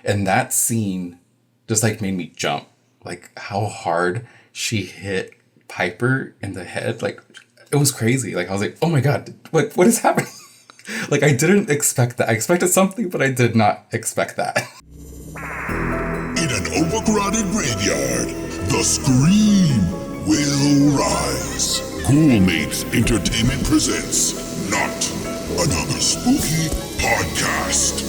And that scene just like made me jump. Like how hard she hit Piper in the head. Like it was crazy. Like I was like, oh my God, what is happening? Like I didn't expect that. I expected something, but I did not expect that. In an overcrowded graveyard, the scream will rise. Cool Mates Entertainment presents Not Another Spooky Podcast.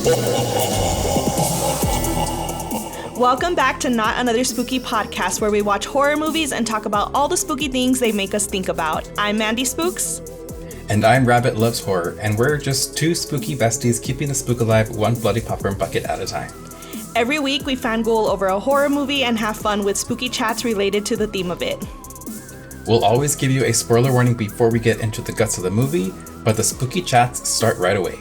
Welcome back to Not Another Spooky Podcast, where we watch horror movies and talk about all the spooky things they make us think about. I'm Mandy Spooks. And I'm Rabbit Loves Horror, and we're just two spooky besties keeping the spook alive one bloody popcorn bucket at a time. Every week we fangirl over a horror movie and have fun with spooky chats related to the theme of it. We'll always give you a spoiler warning before we get into the guts of the movie, but the spooky chats start right away.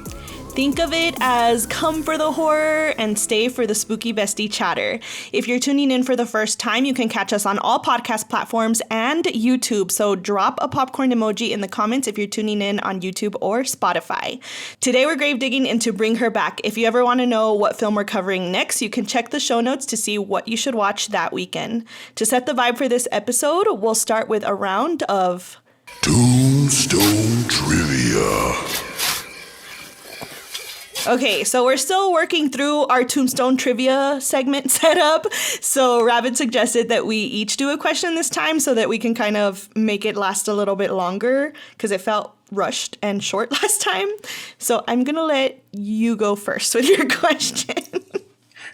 Think of it as come for the horror and stay for the spooky bestie chatter. If you're tuning in for the first time, you can catch us on all podcast platforms and YouTube. So drop a popcorn emoji in the comments if you're tuning in on YouTube or Spotify. Today we're grave digging into Bring Her Back. If you ever want to know what film we're covering next, you can check the show notes to see what you should watch that weekend. To set the vibe for this episode, we'll start with a round of Tombstone Trivia. Okay, so we're still working through our Tombstone Trivia segment setup. So Rabbit suggested that we each do a question this time so that we can kind of make it last a little bit longer because it felt rushed and short last time. So I'm going to let you go first with your question.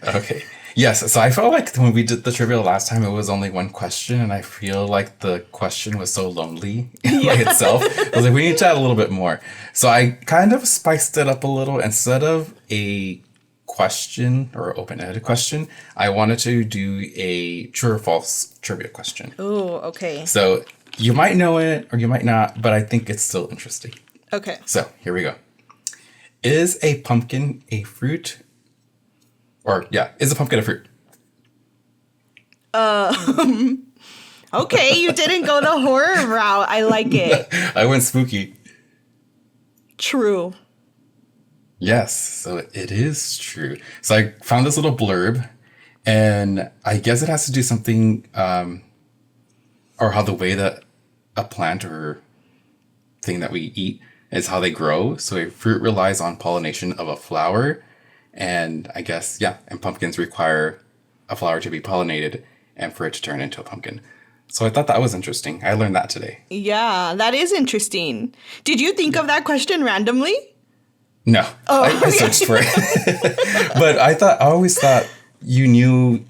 Okay. Yes, so I felt like when we did the trivia last time, it was only one question, and I feel like the question was so lonely by itself. I was like, we need to add a little bit more. So I kind of spiced it up a little. Instead of a question or open-ended question, I wanted to do a true or false trivia question. Oh, okay. So you might know it or you might not, but I think it's still interesting. Okay. So here we go. Is a pumpkin a fruit? Is a pumpkin a fruit? Okay, you didn't go the horror route. I like it. I went spooky. True. Yes, so it is true. So I found this little blurb, and I guess it has to do something, or how the way that a plant or thing that we eat is how they grow. So a fruit relies on pollination of a flower. And I guess, and pumpkins require a flower to be pollinated and for it to turn into a pumpkin. So I thought that was interesting. I learned that today. Yeah, that is interesting. Did you think of that question randomly? No, I searched for it. But I always thought you knew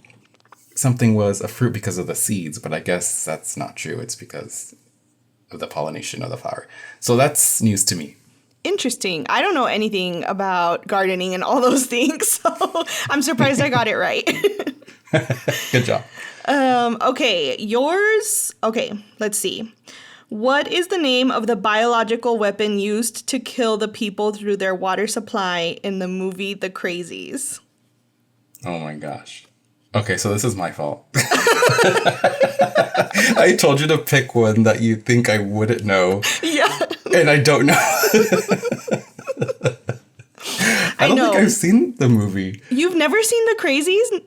something was a fruit because of the seeds, but I guess that's not true. It's because of the pollination of the flower. So that's news to me. Interesting. I don't know anything about gardening and all those things, so I'm surprised I got it right. Good job. Okay, yours. Okay, let's see. What is the name of the biological weapon used to kill the people through their water supply in the movie The Crazies? Oh my gosh. Okay, so this is my fault. I told you to pick one that you think I wouldn't know. Yeah. And I don't know. I don't think I've seen the movie. You've never seen The Crazies?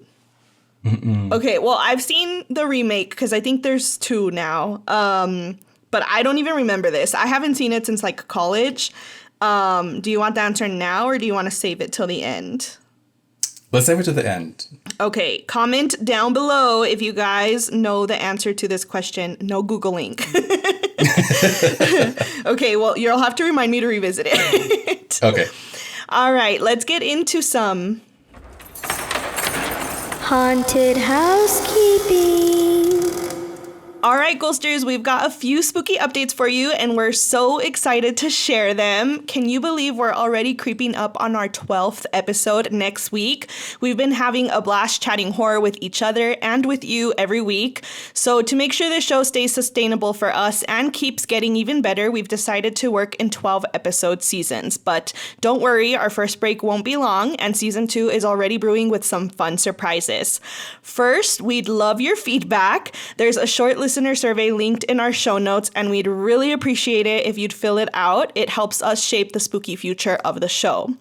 Mm-mm. Okay, well, I've seen the remake because I think there's two now. But I don't even remember this. I haven't seen it since like college. Do you want the answer now or do you want to save it till the end? Let's save it to the end. Okay, comment down below if you guys know the answer to this question. No Googling. Okay, well, you'll have to remind me to revisit it. Okay. All right, let's get into some haunted housekeeping. All right, Ghosters, we've got a few spooky updates for you, and we're so excited to share them. Can you believe we're already creeping up on our 12th episode next week? We've been having a blast chatting horror with each other and with you every week. So to make sure the show stays sustainable for us and keeps getting even better, we've decided to work in 12-episode seasons. But don't worry, our first break won't be long, and season 2 is already brewing with some fun surprises. First, we'd love your feedback. There's a short list listener survey linked in our show notes, and we'd really appreciate it if you'd fill it out. It helps us shape the spooky future of the show.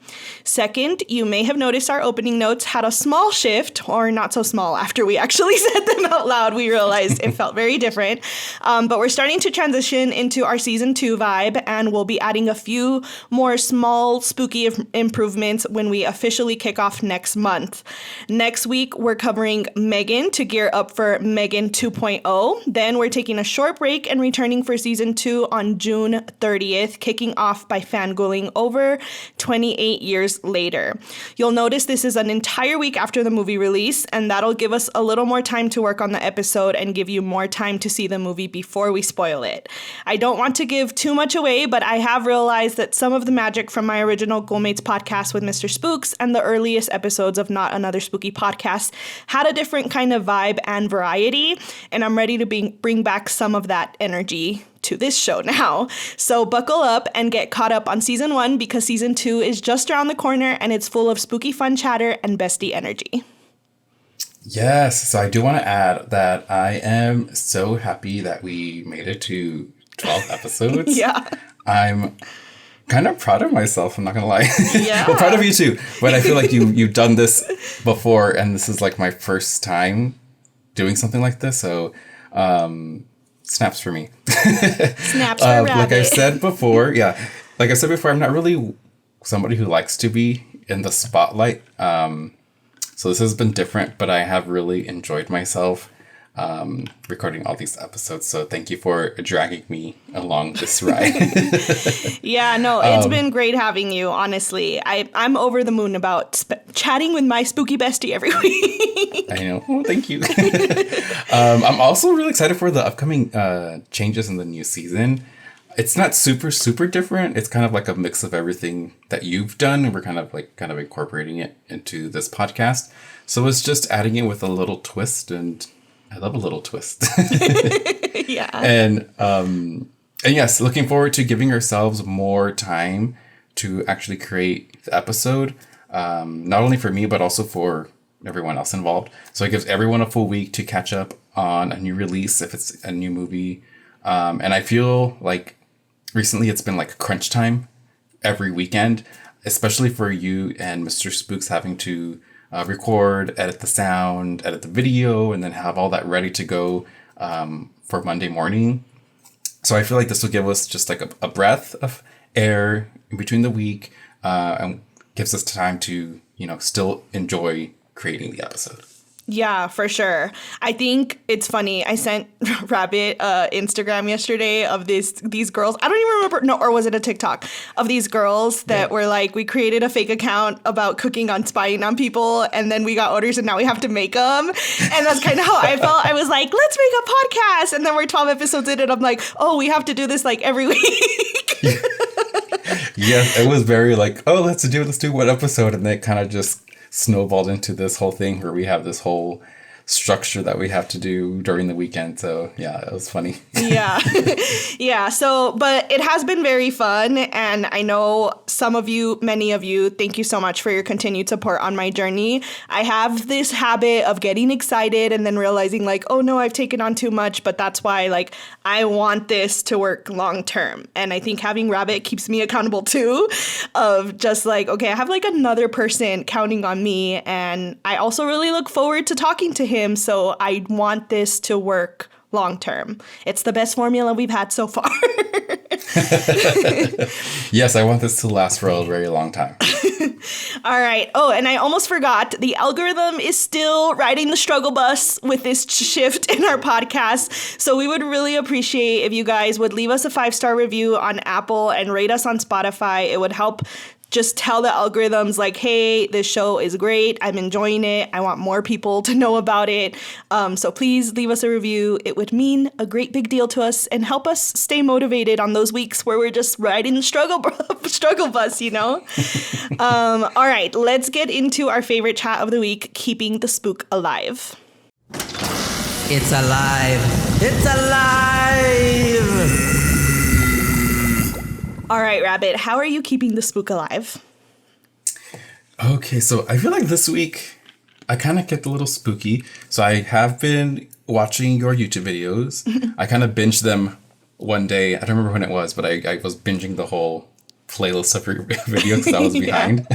Second, you may have noticed our opening notes had a small shift, or not so small. After we actually said them out loud, we realized it felt very different. But we're starting to transition into our season 2 vibe, and we'll be adding a few more small spooky improvements when we officially kick off next month. Next week, we're covering Megan to gear up for Megan 2.0. Then we're taking a short break and returning for season 2 on June 30th, kicking off by fangirling over 28 years later. You'll notice this is an entire week after the movie release, and that'll give us a little more time to work on the episode and give you more time to see the movie before we spoil it. I don't want to give too much away, but I have realized that some of the magic from my original Ghoulmates podcast with Mr. Spooks and the earliest episodes of Not Another Spooky Podcast had a different kind of vibe and variety, and I'm ready to bring back some of that energy to this show now. So buckle up and get caught up on season 1, because season 2 is just around the corner and it's full of spooky fun chatter and bestie energy. Yes, so I do want to add that I am so happy that we made it to 12 episodes. Yeah. I'm kind of proud of myself, I'm not gonna lie. Yeah. Well, proud of you too, but I feel like you've done this before, and this is like my first time doing something like this, so snaps for me. Snaps for Rabbit. Like I said before, I'm not really somebody who likes to be in the spotlight, so this has been different, but I have really enjoyed myself recording all these episodes, so thank you for dragging me along this ride. Yeah, no, it's been great having you, honestly. I'm over the moon about chatting with my spooky bestie every week. I know. Oh, thank you. I'm also really excited for the upcoming changes in the new season. It's not super different. It's kind of like a mix of everything that you've done, and we're kind of incorporating it into this podcast. So it's just adding it with a little twist, and I love a little twist. Yeah. And yes, looking forward to giving ourselves more time to actually create the episode, not only for me, but also for everyone else involved. So it gives everyone a full week to catch up on a new release, if it's a new movie. And I feel like recently it's been like crunch time every weekend, especially for you and Mr. Spooks having to record, edit the sound, edit the video, and then have all that ready to go for Monday morning. So I feel like this will give us just like a breath of air in between the week, and gives us time to, still enjoy creating the episode. Yeah, for sure. I think it's funny. I sent Rabbit Instagram yesterday of these girls. I don't even remember. No, or was it a TikTok of these girls that were like, we created a fake account about cooking on spying on people, and then we got orders, and now we have to make them. And that's kind of how I felt. I was like, let's make a podcast. And then we're 12 episodes in, and I'm like, oh, we have to do this like every week. Yeah, it was very like, oh, let's do one episode, and then it kind of just snowballed into this whole thing where we have this whole structure that we have to do during the weekend. So yeah, it was funny. Yeah. Yeah. So, but it has been very fun. And I know many of you, thank you so much for your continued support on my journey. I have this habit of getting excited and then realizing like, oh no, I've taken on too much, but that's why like I want this to work long term. And I think having Rabbit keeps me accountable too, of just like, okay, I have like another person counting on me. And I also really look forward to talking to him. So I want this to work long term. It's the best formula we've had so far. Yes, I want this to last for a very long time. All right. Oh, and I almost forgot. The algorithm is still riding the struggle bus with this shift in our podcast. So we would really appreciate if you guys would leave us a 5-star review on Apple and rate us on Spotify. It would help just tell the algorithms like, hey, this show is great. I'm enjoying it. I want more people to know about it. So please leave us a review. It would mean a great big deal to us and help us stay motivated on those weeks where we're just riding the struggle bus, All right, let's get into our favorite chat of the week, keeping the spook alive. It's alive. It's alive. All right, Rabbit, how are you keeping the spook alive? Okay, so I feel like this week I kind of kept a little spooky. So I have been watching your YouTube videos. I kind of binged them one day. I don't remember when it was, but I was binging the whole playlist of your video because I was behind.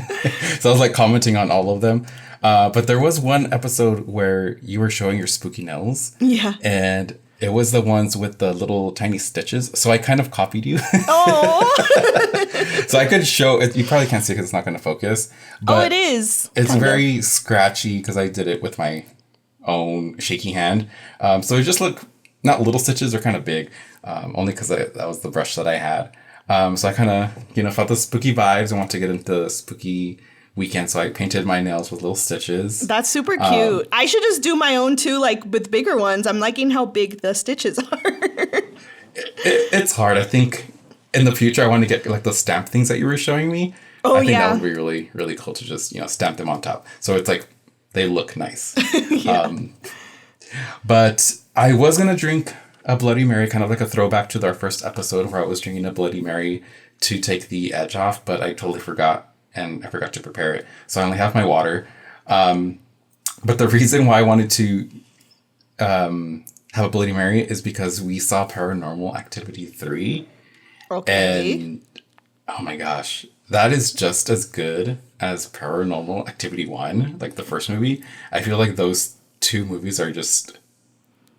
So I was like commenting on all of them. But there was one episode where you were showing your spooky nails. Yeah. And it was the ones with the little tiny stitches. So I kind of copied you. Oh. So I could show it. You probably can't see it because it's not going to focus. But it is. It's very scratchy because I did it with my own shaky hand. So it just looked, not little stitches, are kind of big. Only because that was the brush that I had. So I kind of, felt the spooky vibes and want to get into the spooky weekend. So I painted my nails with little stitches. That's super cute. I should just do my own too, like with bigger ones. I'm liking how big the stitches are. It's hard. I think in the future I want to get like the stamp things that you were showing me. Oh, I think yeah. that would be really, really cool to just, stamp them on top. So it's like, they look nice. But I was going to drink a Bloody Mary, kind of like a throwback to our first episode where I was drinking a Bloody Mary to take the edge off, but I totally forgot, and I forgot to prepare it. So I only have my water. But the reason why I wanted to have a Bloody Mary is because we saw Paranormal Activity 3. Okay. And, oh my gosh, that is just as good as Paranormal Activity 1, like the first movie. I feel like those two movies are just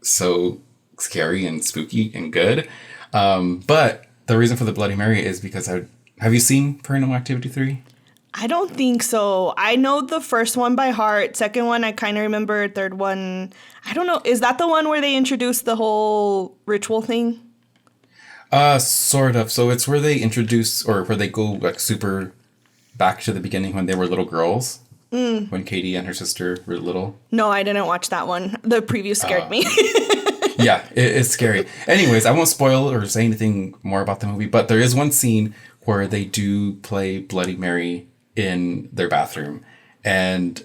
so scary and spooky and good. But the reason for the Bloody Mary is because have you seen Paranormal Activity 3? I don't think so. I know the first one by heart. Second one, I kind of remember. Third one, I don't know. Is that the one where they introduced the whole ritual thing? Sort of. So it's where they introduce, or where they go like super back to the beginning when they were little girls. When Katie and her sister were little. No, I didn't watch that one. The preview scared me. Yeah, it's scary. Anyways, I won't spoil or say anything more about the movie, but there is one scene where they do play Bloody Mary in their bathroom. And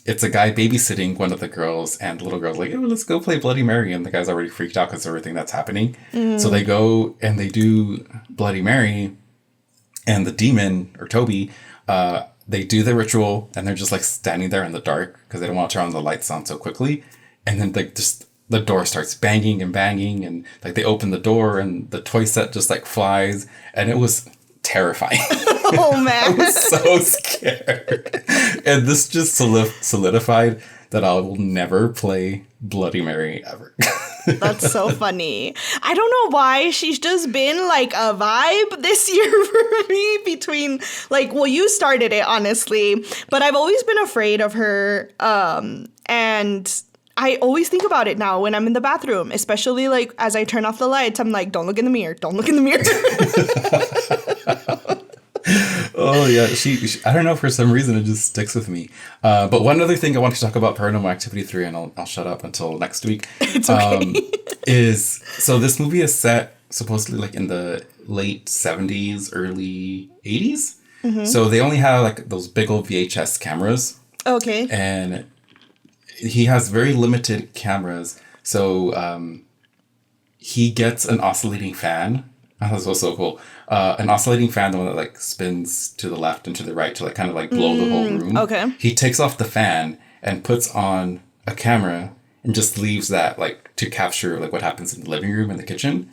it's a guy babysitting one of the girls, and the little girl's like, oh, let's go play Bloody Mary. And the guy's already freaked out because of everything that's happening. So they go and they do Bloody Mary, and the demon, or Toby, they do the ritual, and they're just like standing there in the dark because they don't want to turn on the lights on so quickly. And then like just the door starts banging and banging, and like they open the door and the toy set just like flies, and it was terrifying. Oh man. I was so scared. And this just solidified that I will never play Bloody Mary ever. That's so funny. I don't know why she's just been like a vibe this year for me between like, well, you started it honestly, but I've always been afraid of her. And I always think about it now when I'm in the bathroom, especially like as I turn off the lights, I'm like, don't look in the mirror. Don't look in the mirror. Oh yeah, she I don't know, for some reason it just sticks with me. But one other thing I want to talk about Paranormal Activity 3, and I'll shut up until next week. It's okay. Is so this movie is set supposedly like in the late 70s, early 80s. So they only have like those big old VHS cameras. Okay. And he has very limited cameras. So he gets an oscillating fan. That was so cool. An oscillating fan, the one that like spins to the left and to the right to like kind of like blow the whole room. Okay. He takes off the fan and puts on a camera and just leaves that like to capture like what happens in the living room and the kitchen.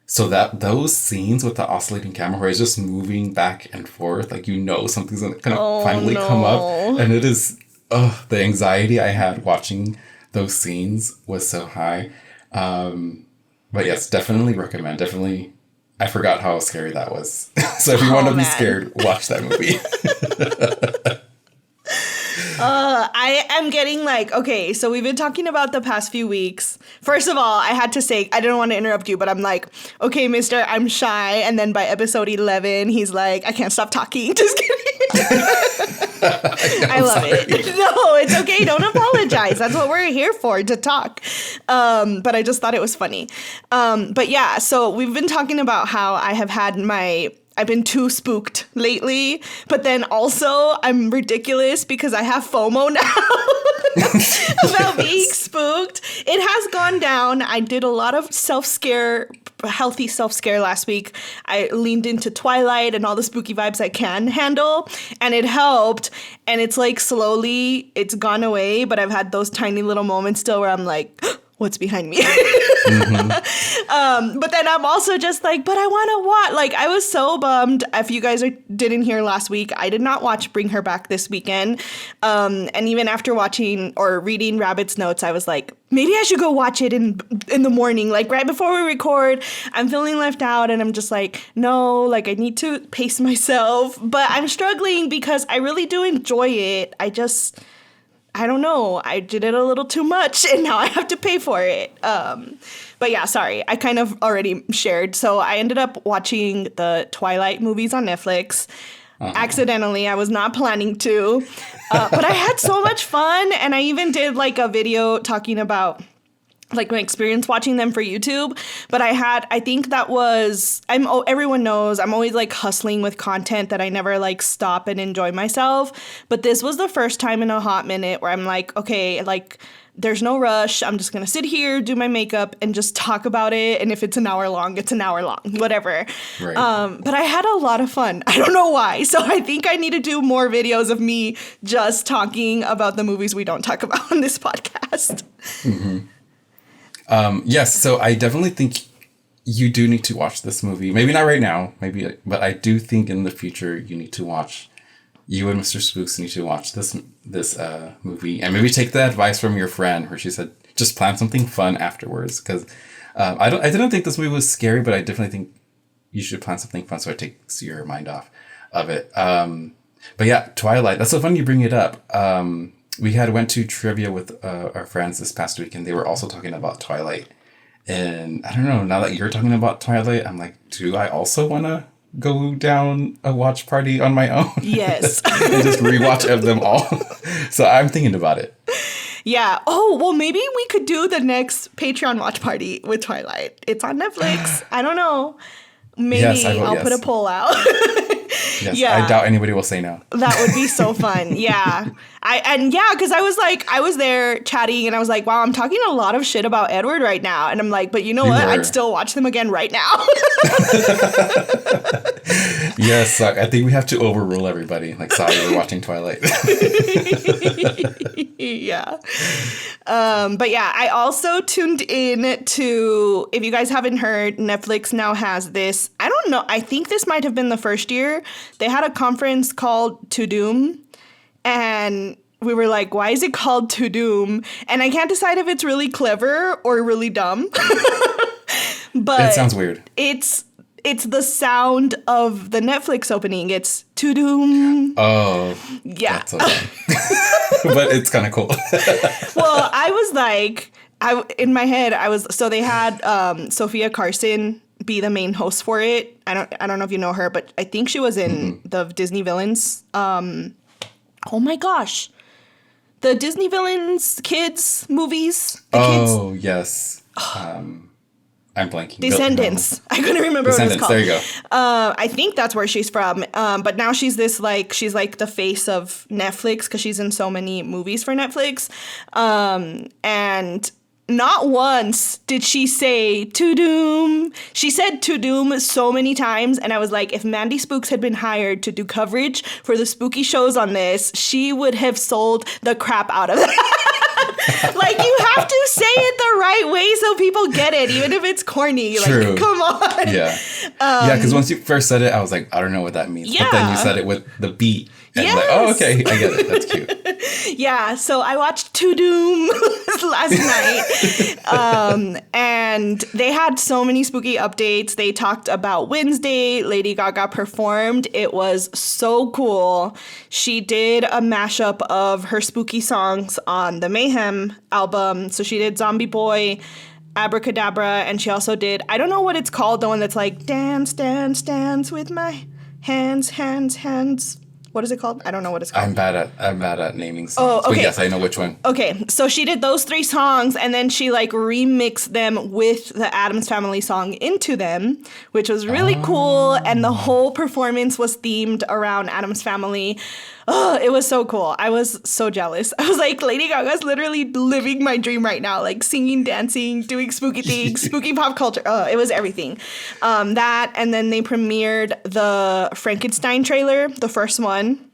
So that those scenes with the oscillating camera where it's just moving back and forth, like something's gonna finally come up, and it is the anxiety I had watching those scenes was so high. But yes, definitely recommend. Definitely. I forgot how scary that was. So if you want to be scared, watch that movie. I am getting like, okay, so we've been talking about the past few weeks. First of all, I had to say, I didn't want to interrupt you, but I'm like, okay, mister, I'm shy. And then by episode 11, he's like, I can't stop talking. Just kidding. I love it. No, it's okay. Don't apologize. That's what we're here for, to talk. But I just thought it was funny. But yeah, so we've been talking about how I've been too spooked lately, but then also I'm ridiculous because I have FOMO now about being spooked. It has gone down. I did a lot of self-scare healthy self-scare last week, I leaned into Twilight and all the spooky vibes I can handle, and it helped. And it's like slowly it's gone away, but I've had those tiny little moments still where I'm like, what's behind me? But then I'm also just like, but I want to watch. Like, I was so bummed. If you guys didn't hear last week, I did not watch Bring Her Back this weekend. And even after watching or reading Rabbit's notes, I was like, maybe I should go watch it in the morning, like right before we record. I'm feeling left out, and I'm just like, no, like I need to pace myself. But I'm struggling because I really do enjoy it. I don't know. I did it a little too much, and now I have to pay for it. But yeah, sorry. I kind of already shared. So I ended up watching the Twilight movies on Netflix. Accidentally. I was not planning to. But I had so much fun, and I even did like a video talking about like my experience watching them for YouTube. But everyone knows I'm always like hustling with content that I never like stop and enjoy myself. But this was the first time in a hot minute where I'm like, okay, like there's no rush. I'm just going to sit here, do my makeup, and just talk about it. And if it's an hour long, it's an hour long, whatever. Right. But I had a lot of fun. I don't know why. So I think I need to do more videos of me just talking about the movies we don't talk about on this podcast. Mm-hmm. Yes, so I definitely think you do need to watch this movie. Maybe not right now, but I do think in the future you need to watch. You and Mr. Spooks need to watch this movie, and maybe take the advice from your friend, where she said just plan something fun afterwards. Because I didn't think this movie was scary, but I definitely think you should plan something fun so it takes your mind off of it. But yeah, Twilight. That's so funny you bring it up. We went to trivia with our friends this past week, and they were also talking about Twilight. And I don't know, now that you're talking about Twilight, I'm like, do I also want to go down a watch party on my own? Yes. And just rewatch them all. So I'm thinking about it. Yeah. Oh, well, maybe we could do the next Patreon watch party with Twilight. It's on Netflix. I don't know. Maybe yes, I'll put a poll out. Yes, yeah. I doubt anybody will say no. That would be so fun. Yeah. Because I was there chatting, and I was like, wow, I'm talking a lot of shit about Edward right now. And I'm like, but you know what? I'd still watch them again right now. Yes, I think we have to overrule everybody. Like, sorry, we're watching Twilight. Yeah. But yeah, I also tuned in to, if you guys haven't heard, Netflix now has this, I don't know, I think this might have been the first year. They had a conference called To Doom, and we were like, why is it called To Doom? And I can't decide if it's really clever or really dumb. But it sounds weird. It's the sound of the Netflix opening. It's To Doom. Oh. Yeah. That's so but it's kind of cool. Well, I was like, in my head, so they had Sophia Carson be the main host for it. I don't know if you know her, but I think she was in the Disney Villains. Oh my gosh. The Disney Villains kids movies. Kids. Yes. I'm blanking. Descendants. I couldn't remember what it was called. There you go. I think that's where she's from. But now she's she's like the face of Netflix because she's in so many movies for Netflix. And not once did she say To Doom. She said To Doom so many times, and I was like, if Mandy Spooks had been hired to do coverage for the spooky shows on this, she would have sold the crap out of that. Like, you have to say it the right way so people get it, even if it's corny. True. Like, come on. Yeah. Yeah, because once you first said it, I was like, I don't know what that means. Yeah. But then you said it with the beat. And I'm like, oh, okay, I get it. That's cute. Yeah, so I watched To Doom last night. And they had so many spooky updates. They talked about Wednesday. Lady Gaga performed. It was so cool. She did a mashup of her spooky songs on the Mayhem album. So she did Zombie Boy, Abracadabra, and she also did, I don't know what it's called, the one that's like, dance, dance, dance with my hands, hands, hands. What is it called? I don't know what it's called. I'm bad at naming songs. Oh, okay. But yes, I know which one. Okay, so she did those 3 songs, and then she like remixed them with the Addams Family song Into Them, which was really cool, and the whole performance was themed around Addams Family. It was so cool. I was so jealous. I was like, Lady Gaga's literally living my dream right now, like singing, dancing, doing spooky things, spooky pop culture. It was everything. That, and then they premiered the Frankenstein trailer, the first one.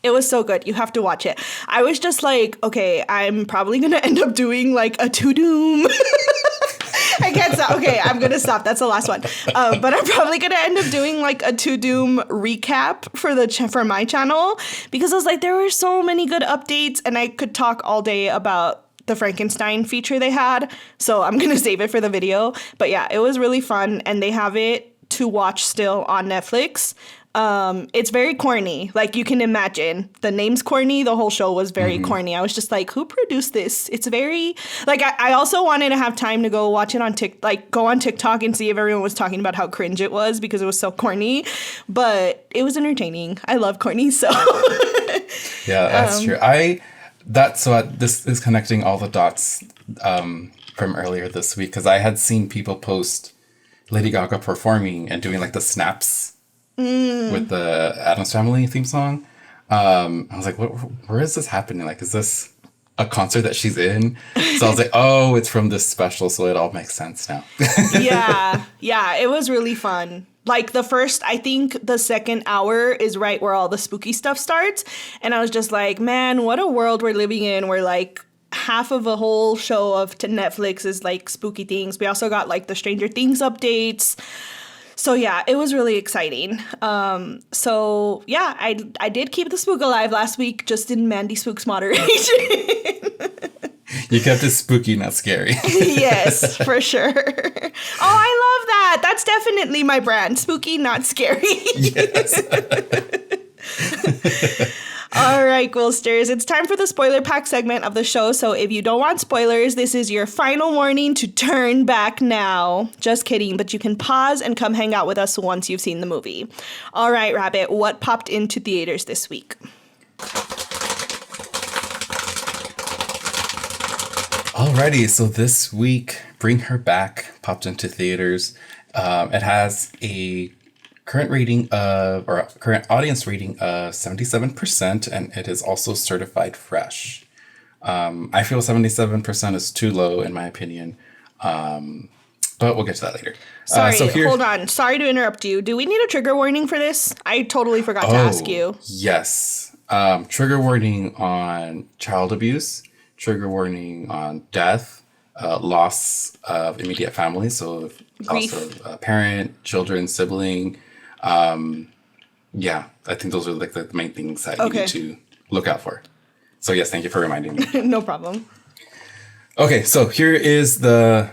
It was so good. You have to watch it. I was just like, okay, I'm probably going to end up doing like a to-doom. I can't stop. Okay, I'm going to stop. That's the last one. But I'm probably going to end up doing like a to-doom recap for my channel, because I was like, there were so many good updates and I could talk all day about the Frankenstein feature they had. So I'm going to save it for the video. But yeah, it was really fun, and they have it to watch still on Netflix. It's very corny. Like, you can imagine. The name's corny. The whole show was very corny. I was just like, who produced this? It's very... Like, I also wanted to have time to go watch it on go on TikTok and see if everyone was talking about how cringe it was, because it was so corny. But it was entertaining. I love corny, so... Yeah, that's true. This is connecting all the dots from earlier this week, because I had seen people post Lady Gaga performing and doing like the snaps with the Addams Family theme song. I was like, where is this happening? Like, is this a concert that she's in? So I was like, oh, it's from this special, so it all makes sense now. Yeah, it was really fun. Like, I think the second hour is right where all the spooky stuff starts. And I was just like, man, what a world we're living in, where like half of a whole show of Netflix is like spooky things. We also got like the Stranger Things updates. So yeah, it was really exciting. So yeah, I did keep the spook alive last week, just in Mandy Spook's moderation. You kept it spooky, not scary. Yes, for sure. Oh, I love that. That's definitely my brand. Spooky, not scary. Yes. All right, Ghosters, it's time for the spoiler pack segment of the show. So if you don't want spoilers, this is your final warning to turn back now. Just kidding, but you can pause and come hang out with us once you've seen the movie. All right, Rabbit, what popped into theaters this week? Alrighty, so this week, Bring Her Back popped into theaters. It has a current audience rating of 77%, and it is also certified fresh. I feel 77% is too low in my opinion, but we'll get to that later. Sorry, hold on. Sorry to interrupt you. Do we need a trigger warning for this? I totally forgot to ask you. Yes. Trigger warning on child abuse, trigger warning on death, loss of immediate family, so Grief. Also a parent, children, sibling. Yeah, I think those are like the main things that you need to look out for. So yes, thank you for reminding me. No problem. Okay, so here is the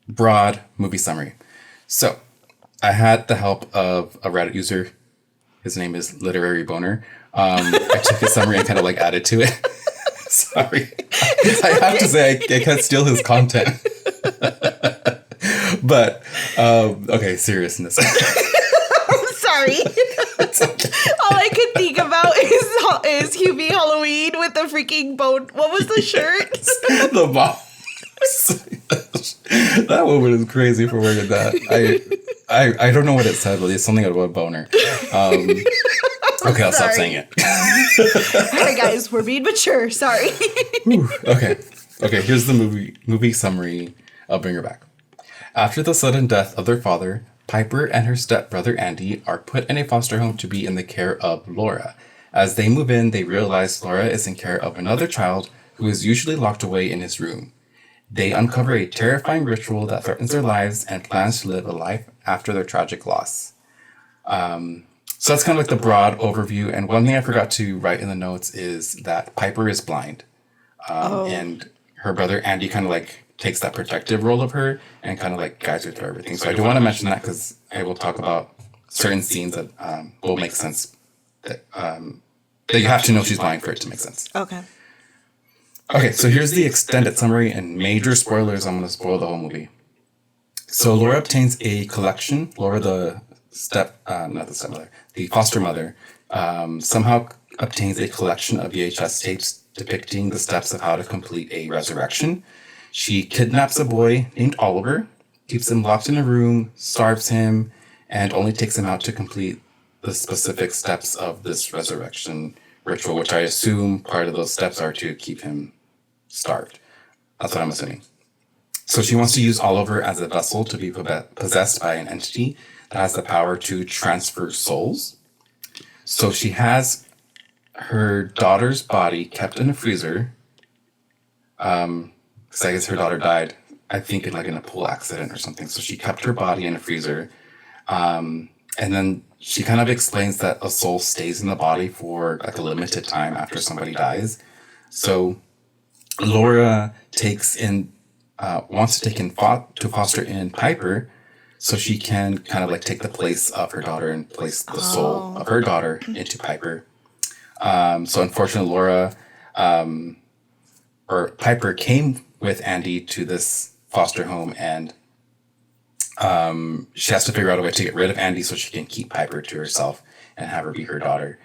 broad movie summary. So I had the help of a Reddit user. His name is Literary Boner. I took his summary and kind of like added to it. Sorry. I have to say I can't steal his content. But, okay, seriousness. I'm sorry. All I could think about is Hubie Halloween with the freaking boat. What was the shirt? The box. That woman is crazy for wearing that. I don't know what it said, but it's something about a boner. Okay, I'll stop saying it. All right, guys, we're being mature. Sorry. Okay, here's the movie summary. I'll bring her back. After the sudden death of their father, Piper and her stepbrother Andy are put in a foster home to be in the care of Laura. As they move in, they realize Laura is in care of another child who is usually locked away in his room. They uncover a terrifying ritual that threatens their lives and plans to live a life after their tragic loss. So that's kind of like the broad overview. And one thing I forgot to write in the notes is that Piper is blind. And her brother Andy kind of like takes that protective role of her and kind of like guides her through everything. So I do want to mention that because I will talk about certain scenes that will make sense. That you have to know she's blind for it to make sense. Okay, so here's the extended summary and major spoilers. I'm going to spoil the whole movie. So Laura obtains a collection. Laura, the foster mother, somehow obtains a collection of VHS tapes depicting the steps of how to complete a resurrection. She kidnaps a boy named Oliver, keeps him locked in a room, starves him, and only takes him out to complete the specific steps of this resurrection ritual, which I assume part of those steps are to keep him starved. That's what I'm assuming. So she wants to use Oliver as a vessel to be possessed by an entity that has the power to transfer souls. So she has her daughter's body kept in a freezer. Because I guess her daughter died, I think, in a pool accident or something. So she kept her body in a freezer. And then she kind of explains that a soul stays in the body for a limited time after somebody dies. So Laura wants to take in to foster in Piper, so she can kind of take the place of her daughter and place the soul of her daughter into Piper. So unfortunately, Piper came with Andy to this foster home, and she has to figure out a way to get rid of Andy so she can keep Piper to herself and have her be her daughter.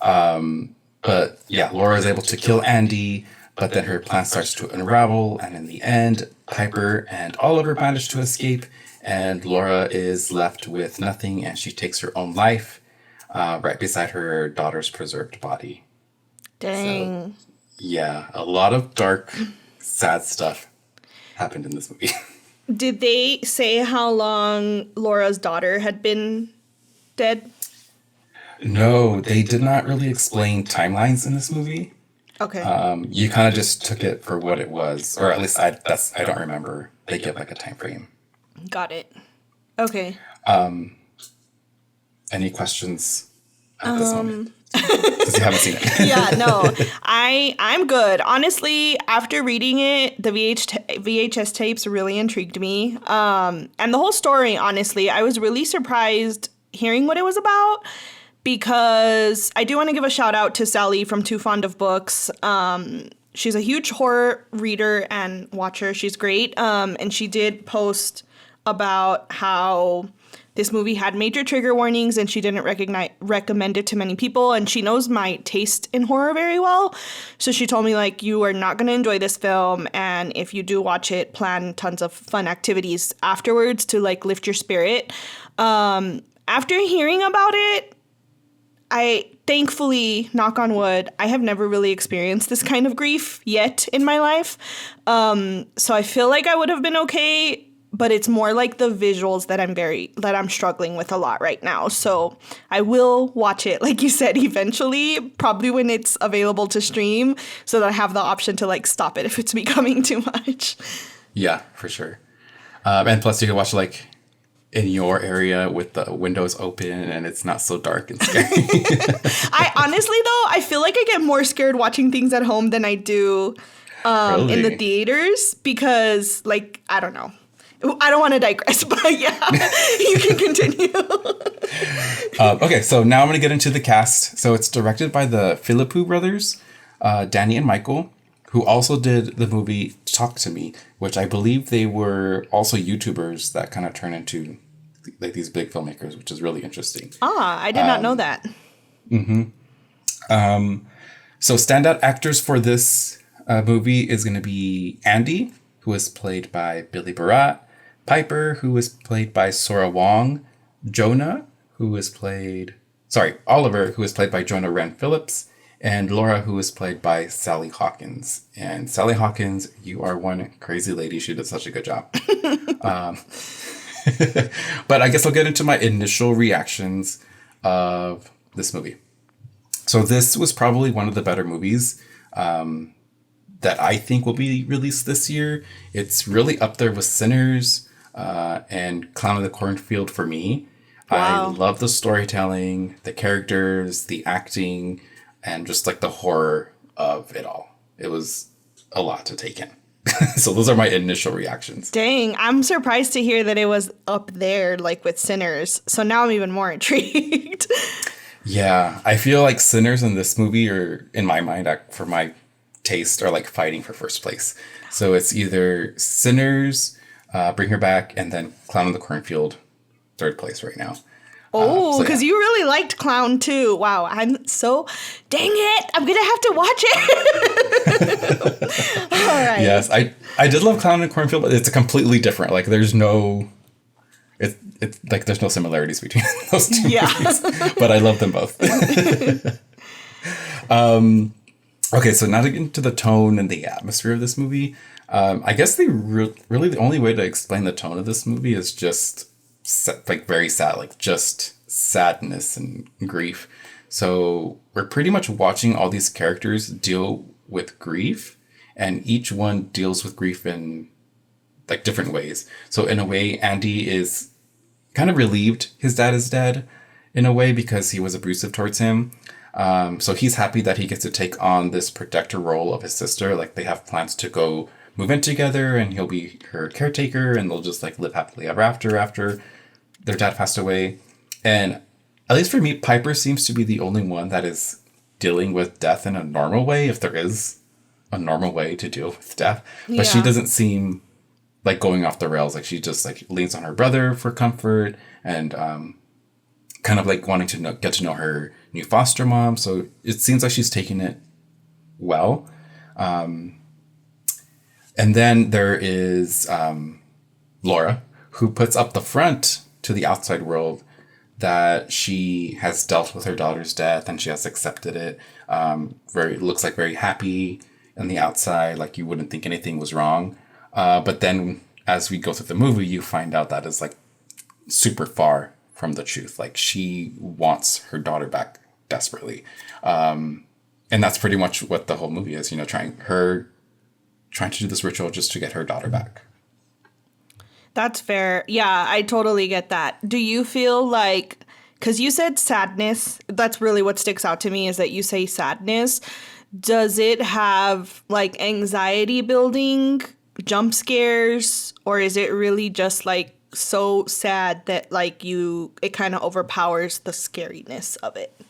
But yeah, Laura is able to kill Andy, but then her plan starts to unravel, and in the end, Piper and Oliver manage to escape, and Laura is left with nothing, and she takes her own life right beside her daughter's preserved body. Dang. So, yeah, a lot of dark, sad stuff happened in this movie. Did they say how long Laura's daughter had been dead? No, they did not really explain timelines in this movie. Okay. You kind of just took it for what it was, or at least I don't remember. They give a time frame. Got it. Okay. Any questions at this moment? Because you haven't seen it. Yeah, no, I'm good. Honestly, after reading it, the VHS tapes really intrigued me. And the whole story, honestly, I was really surprised hearing what it was about, because I do want to give a shout out to Sally from Too Fond of Books. She's a huge horror reader and watcher. She's great. And she did post about how this movie had major trigger warnings and she didn't recommend it to many people. And she knows my taste in horror very well. So she told me, you are not going to enjoy this film. And if you do watch it, plan tons of fun activities afterwards to lift your spirit. After hearing about it, I thankfully, knock on wood, I have never really experienced this kind of grief yet in my life. So I feel like I would have been okay, but it's more the visuals that I'm struggling with a lot right now. So I will watch it, like you said, eventually, probably when it's available to stream, so that I have the option to stop it if it's becoming too much. Yeah, for sure. And plus you can watch in your area with the windows open and it's not so dark and scary. I honestly, though, I feel like I get more scared watching things at home than I do Really? in the theaters, because I don't know. I don't want to digress, but yeah, you can continue. Okay, so now I'm going to get into the cast. So it's directed by the Phillips brothers, Danny and Michael, who also did the movie Talk to Me, which I believe they were also YouTubers that kind of turn into these big filmmakers, which is really interesting. I did not know that. So standout actors for this movie is going to be Andy, who is played by Billy Barratt, Piper, who is played by Sora Wong, Oliver, who is played by Jonah Wren Phillips, and Laura, who is played by Sally Hawkins. And Sally Hawkins, you are one crazy lady. She did such a good job. But I guess I'll get into my initial reactions of this movie. So this was probably one of the better movies that I think will be released this year. It's really up there with Sinners and Clown of the Cornfield for me. Wow. I love the storytelling, the characters, the acting, and just the horror of it all. It was a lot to take in. So those are my initial reactions. Dang, I'm surprised to hear that it was up there with Sinners. So now I'm even more intrigued. Yeah, I feel like Sinners in this movie are, in my mind, for my taste, are fighting for first place. So it's either Sinners, Bring Her Back, and then Clown of the Cornfield, third place right now. Oh, because you really liked Clown too. Wow, dang it, I'm gonna have to watch it. All right. Yes, I did love Clown and Cornfield, but it's a completely different. There's no it's like there's no similarities between those two Yeah. movies, but I love them both. Okay, so now to get into the tone and the atmosphere of this movie, I guess really the only way to explain the tone of this movie is just like very sad, like just sadness and grief. So we're pretty much watching all these characters deal with grief, and each one deals with grief in like different ways. So in a way, Andy is kind of relieved his dad is dead in a way because he was abusive towards him. So he's happy that he gets to take on this protector role of his sister. Like they have plans to go move in together and he'll be her caretaker and they'll just like live happily ever after their dad passed away. And at least for me, Piper seems to be the only one that is dealing with death in a normal way, if there is a normal way to deal with death. But she doesn't seem like going off the rails. Like she just like leans on her brother for comfort and kind of like wanting to get to know her new foster mom. So it seems like she's taking it well. And then there is Laura, who puts up the front to the outside world that she has dealt with her daughter's death and she has accepted it. Looks like very happy on the outside, like you wouldn't think anything was wrong. But then as we go through the movie, you find out that is like super far from the truth. Like she wants her daughter back desperately. And that's pretty much what the whole movie is, you know, trying to do this ritual just to get her daughter back. That's fair. Yeah, I totally get that. Do you feel like, because you said sadness, that's really what sticks out to me is that you say sadness. Does it have like anxiety building, jump scares, or is it really just like so sad that like it kind of overpowers the scariness of it?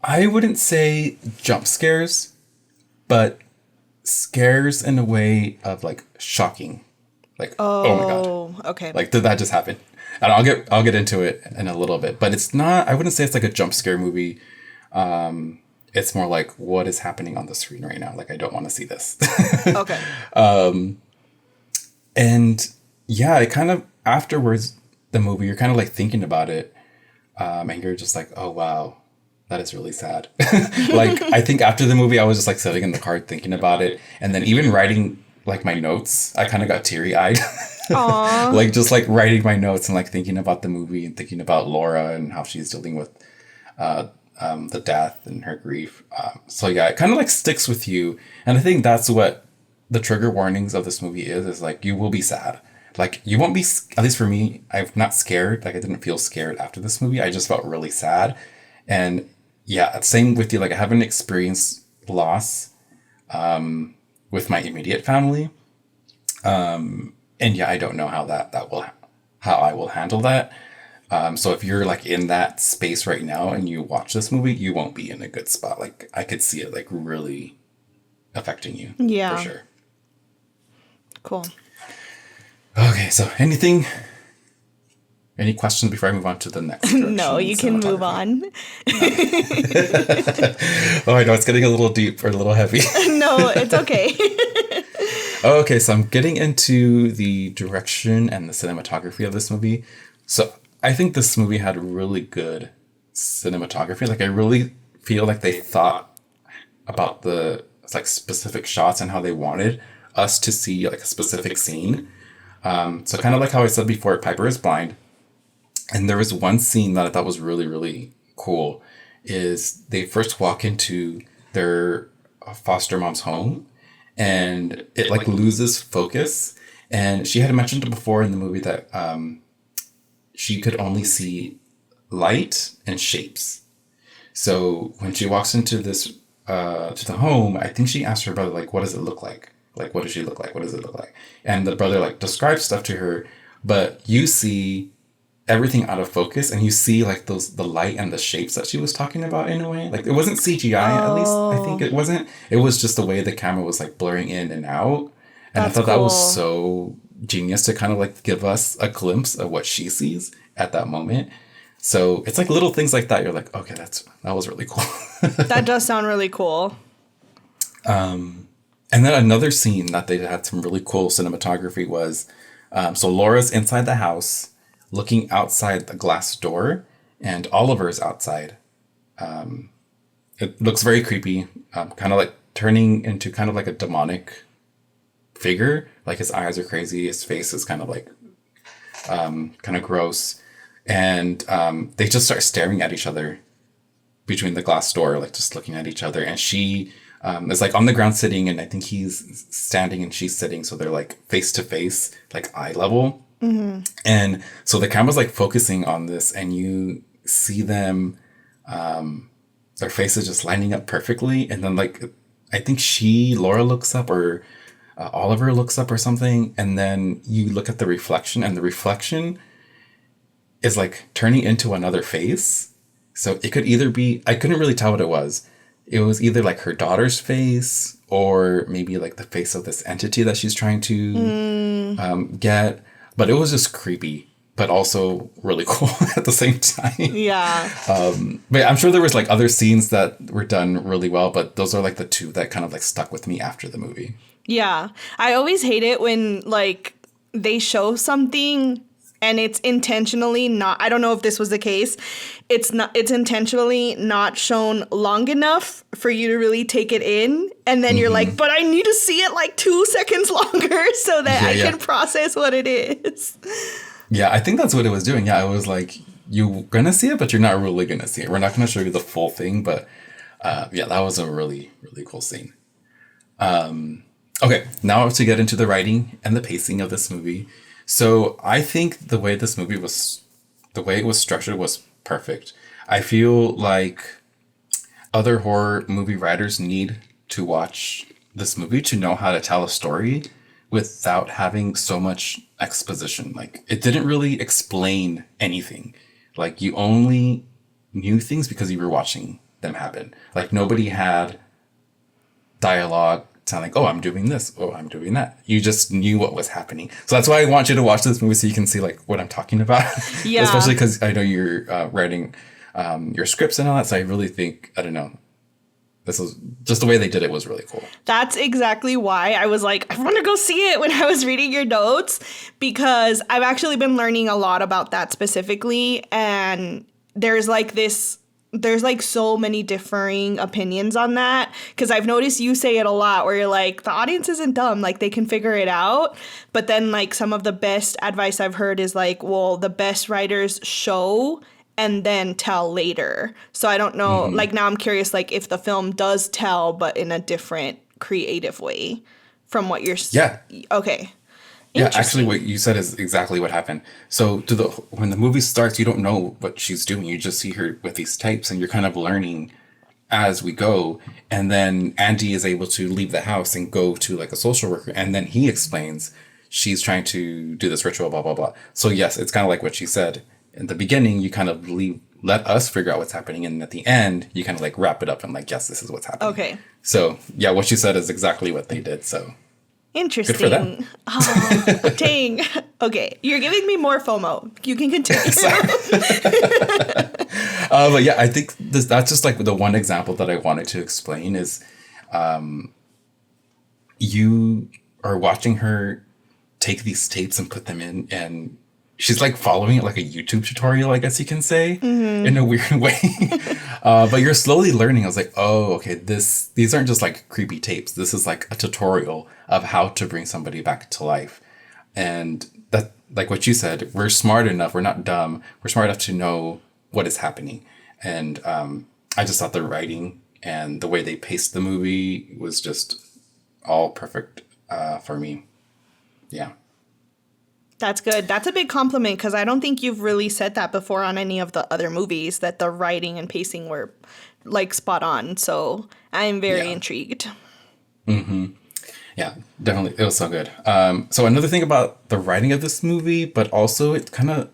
I wouldn't say jump scares, but scares in a way of like shocking. Like, oh my God. Okay. Like, did that just happen? And I'll get into it in a little bit, but it's not, I wouldn't say it's like a jump scare movie. It's more like what is happening on the screen right now. Like, I don't want to see this. Okay. And yeah, it kind of afterwards, the movie, you're kind of like thinking about it. And you're just like, oh, wow, that is really sad. Like, I think after the movie, I was just like sitting in the car thinking about it. And then even writing like my notes, I kind of got teary eyed. Like just like writing my notes and like thinking about the movie and thinking about Laura and how she's dealing with the death and her grief. So yeah, it kind of like sticks with you. And I think that's what the trigger warnings of this movie is like, you will be sad. Like you won't be, at least for me, I'm not scared. Like I didn't feel scared after this movie. I just felt really sad. And yeah, same with you. Like I haven't experienced loss with my immediate family. And yeah, I don't know how how I will handle that. So if you're like in that space right now and you watch this movie, you won't be in a good spot. Like I could see it like really affecting you. Yeah. For sure. Cool. Okay, so any questions before I move on to the next? No, you can move on. Oh, I know it's getting a little deep or a little heavy. No, it's okay. Okay, so I'm getting into the direction and the cinematography of this movie. So I think this movie had really good cinematography. Like I really feel like they thought about the like specific shots and how they wanted us to see like a specific scene. So kind of like how I said before, Piper is blind. And there was one scene that I thought was really, really cool is they first walk into their foster mom's home and it like loses focus. And she had mentioned it before in the movie that she could only see light and shapes. So when she walks into this, to the home, I think she asked her brother, like, what does it look like? Like, what does she look like? What does it look like? And the brother like describes stuff to her, but you see everything out of focus and you see like the light and the shapes that she was talking about in a way. Like it wasn't CGI, at least I think it wasn't. It was just the way the camera was like blurring in and out. And I thought that was so genius to kind of like give us a glimpse of what she sees at that moment. So it's like little things like that. You're like, okay, that was really cool. That does sound really cool. And then another scene that they had some really cool cinematography was So Laura's inside the house, looking outside the glass door, and Oliver's outside. It looks very creepy, kind of like turning into kind of like a demonic figure. Like his eyes are crazy, his face is kind of like kind of gross, and they just start staring at each other between the glass door, like just looking at each other. And she is like on the ground sitting, and I think he's standing and she's sitting, so they're like face to face, like eye level. Mm-hmm. And so the camera's like focusing on this, and you see them, their faces just lining up perfectly. And then like I think Laura looks up, or Oliver looks up or something, and then you look at the reflection, and the reflection is like turning into another face. So it could either be, I couldn't really tell what it was. It was either like her daughter's face, or maybe like the face of this entity that she's trying to get. But it was just creepy, but also really cool at the same time. Yeah. But I'm sure there was like other scenes that were done really well, but those are like the two that kind of like stuck with me after the movie. Yeah. I always hate it when like they show something and it's intentionally not, I don't know if this was the case. It's intentionally not shown long enough for you to really take it in. And then you're like, but I need to see it like 2 seconds longer so that I can process what it is. Yeah, I think that's what it was doing. Yeah, it was like, you're going to see it, but you're not really going to see it. We're not going to show you the full thing, but yeah, that was a really, really cool scene. Okay, now to get into the writing and the pacing of this movie. So I think the way it was structured was perfect. I feel like other horror movie writers need to watch this movie to know how to tell a story without having so much exposition. Like, it didn't really explain anything. Like, you only knew things because you were watching them happen. Like, nobody had dialogue sound like, oh, I'm doing this, oh, I'm doing that. You just knew what was happening. So that's why I want you to watch this movie, so you can see like what I'm talking about. Yeah. Especially because I know you're writing your scripts and all that. So I really think, I don't know, this was just the way they did it was really cool. That's exactly why I was like, I want to go see it when I was reading your notes, because I've actually been learning a lot about that specifically. And there's like so many differing opinions on that, because I've noticed you say it a lot where you're like, the audience isn't dumb, like they can figure it out. But then like some of the best advice I've heard is like, well, the best writers show and then tell later. So I don't know, like now I'm curious, like if the film does tell but in a different creative way from what you're okay. Yeah, actually, what you said is exactly what happened. So when the movie starts, you don't know what she's doing. You just see her with these tapes, and you're kind of learning as we go. And then Andy is able to leave the house and go to like a social worker. And then he explains she's trying to do this ritual, blah, blah, blah. So yes, it's kind of like what she said. In the beginning, you kind of let us figure out what's happening. And at the end, you kind of like wrap it up and like, yes, this is what's happening. Okay. So yeah, what she said is exactly what they did. So interesting. good for them. Oh, dang. Okay, you're giving me more FOMO. You can continue. But yeah, I think that's just like the one example that I wanted to explain is you are watching her take these tapes and put them in, and she's like following it like a YouTube tutorial, I guess you can say, in a weird way. But you're slowly learning. I was like, oh, okay, these aren't just like creepy tapes. This is like a tutorial of how to bring somebody back to life. And that, like what you said, we're smart enough, we're not dumb, we're smart enough to know what is happening. And I just thought the writing and the way they paced the movie was just all perfect for me. Yeah. That's good. That's a big compliment, because I don't think you've really said that before on any of the other movies, that the writing and pacing were like spot on. So I'm very intrigued. Mm-hmm. Yeah, definitely. It was so good. So another thing about the writing of this movie, but also it kind of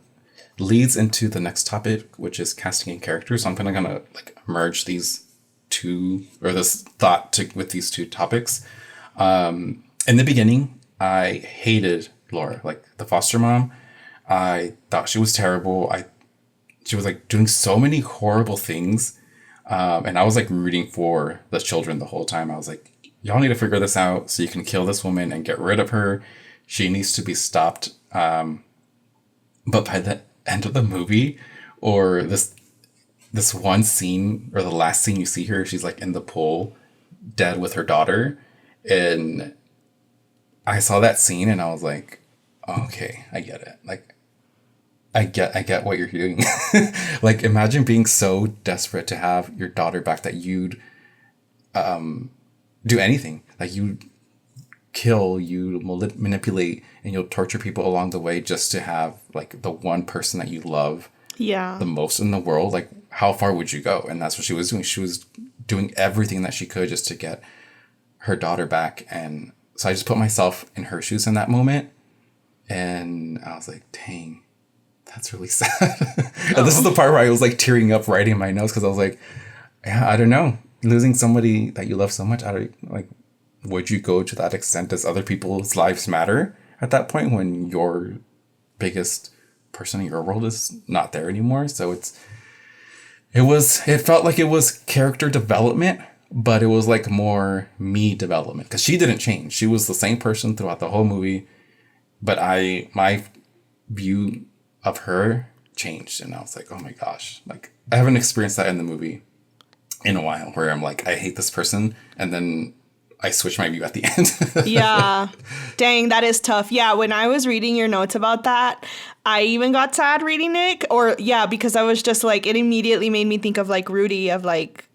leads into the next topic, which is casting and characters. So I'm kind of like merge these two, or this thought with these two topics. In the beginning, I hated Laura, like the foster mom. I thought she was terrible. She was like doing so many horrible things. And I was like rooting for the children the whole time. I was like, y'all need to figure this out so you can kill this woman and get rid of her. She needs to be stopped. But by the end of the movie, or this one scene, or the last scene you see her, she's like in the pool, dead with her daughter. And I saw that scene and I was like, okay, I get it. Like, I get what you're doing. Like, imagine being so desperate to have your daughter back that you'd do anything. Like, you kill, you manipulate, and you'll torture people along the way just to have like the one person that you love the most in the world. Like, how far would you go? And that's what she was doing. She was doing everything that she could just to get her daughter back. And so I just put myself in her shoes in that moment, and I was like, dang, that's really sad. And this is the part where I was like tearing up, writing my notes, because I was like, yeah, I don't know, losing somebody that you love so much, like, would you go to that extent? Does other people's lives matter at that point when your biggest person in your world is not there anymore? So it felt like it was character development, but it was like more me development, because she didn't change. She was the same person throughout the whole movie, but my view of her changed, and I was like, oh my gosh, like, I haven't experienced that in the movie in a while, where I'm like, I hate this person, and then I switch my view at the end. Yeah. Dang, that is tough. Yeah, when I was reading your notes about that, I even got sad reading it. Because I was just like, it immediately made me think of like Rudy, of like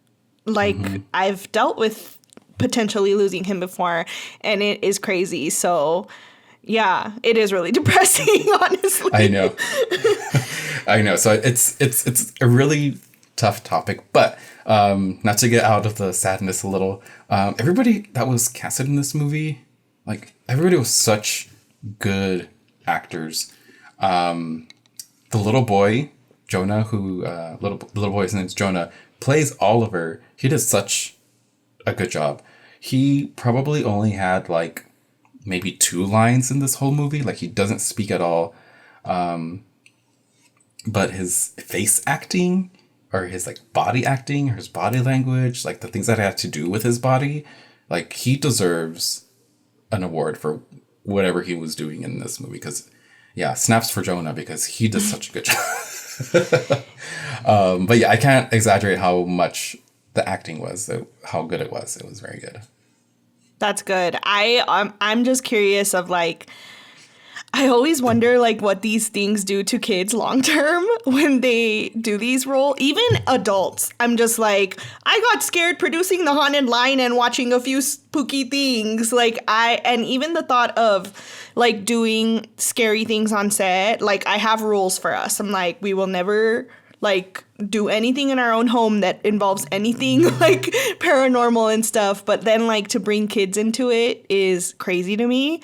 I've dealt with potentially losing him before, and it is crazy. So yeah, it is really depressing, honestly. I know. I know. So it's a really tough topic, but not to get out of the sadness a little, everybody that was casted in this movie, like, everybody was such good actors. The little boy, Jonah, who the little boy's name is Jonah, plays Oliver. He did such a good job. He probably only had like maybe 2 lines in this whole movie. Like, he doesn't speak at all. But his face acting, or his like body acting, or his body language, like the things that had to do with his body, like, he deserves an award for whatever he was doing in this movie. Because snaps for Jonah, because he did such a good job. But yeah, I can't exaggerate how much the acting was, how good it was. It was very good. That's good. I'm just curious of like, I always wonder like what these things do to kids long term when they do these roles, even adults. I'm just like, I got scared producing The Haunted Line and watching a few spooky things. And even the thought of like doing scary things on set, like, I have rules for us. I'm like, we will never like do anything in our own home that involves anything like paranormal and stuff. But then like to bring kids into it is crazy to me.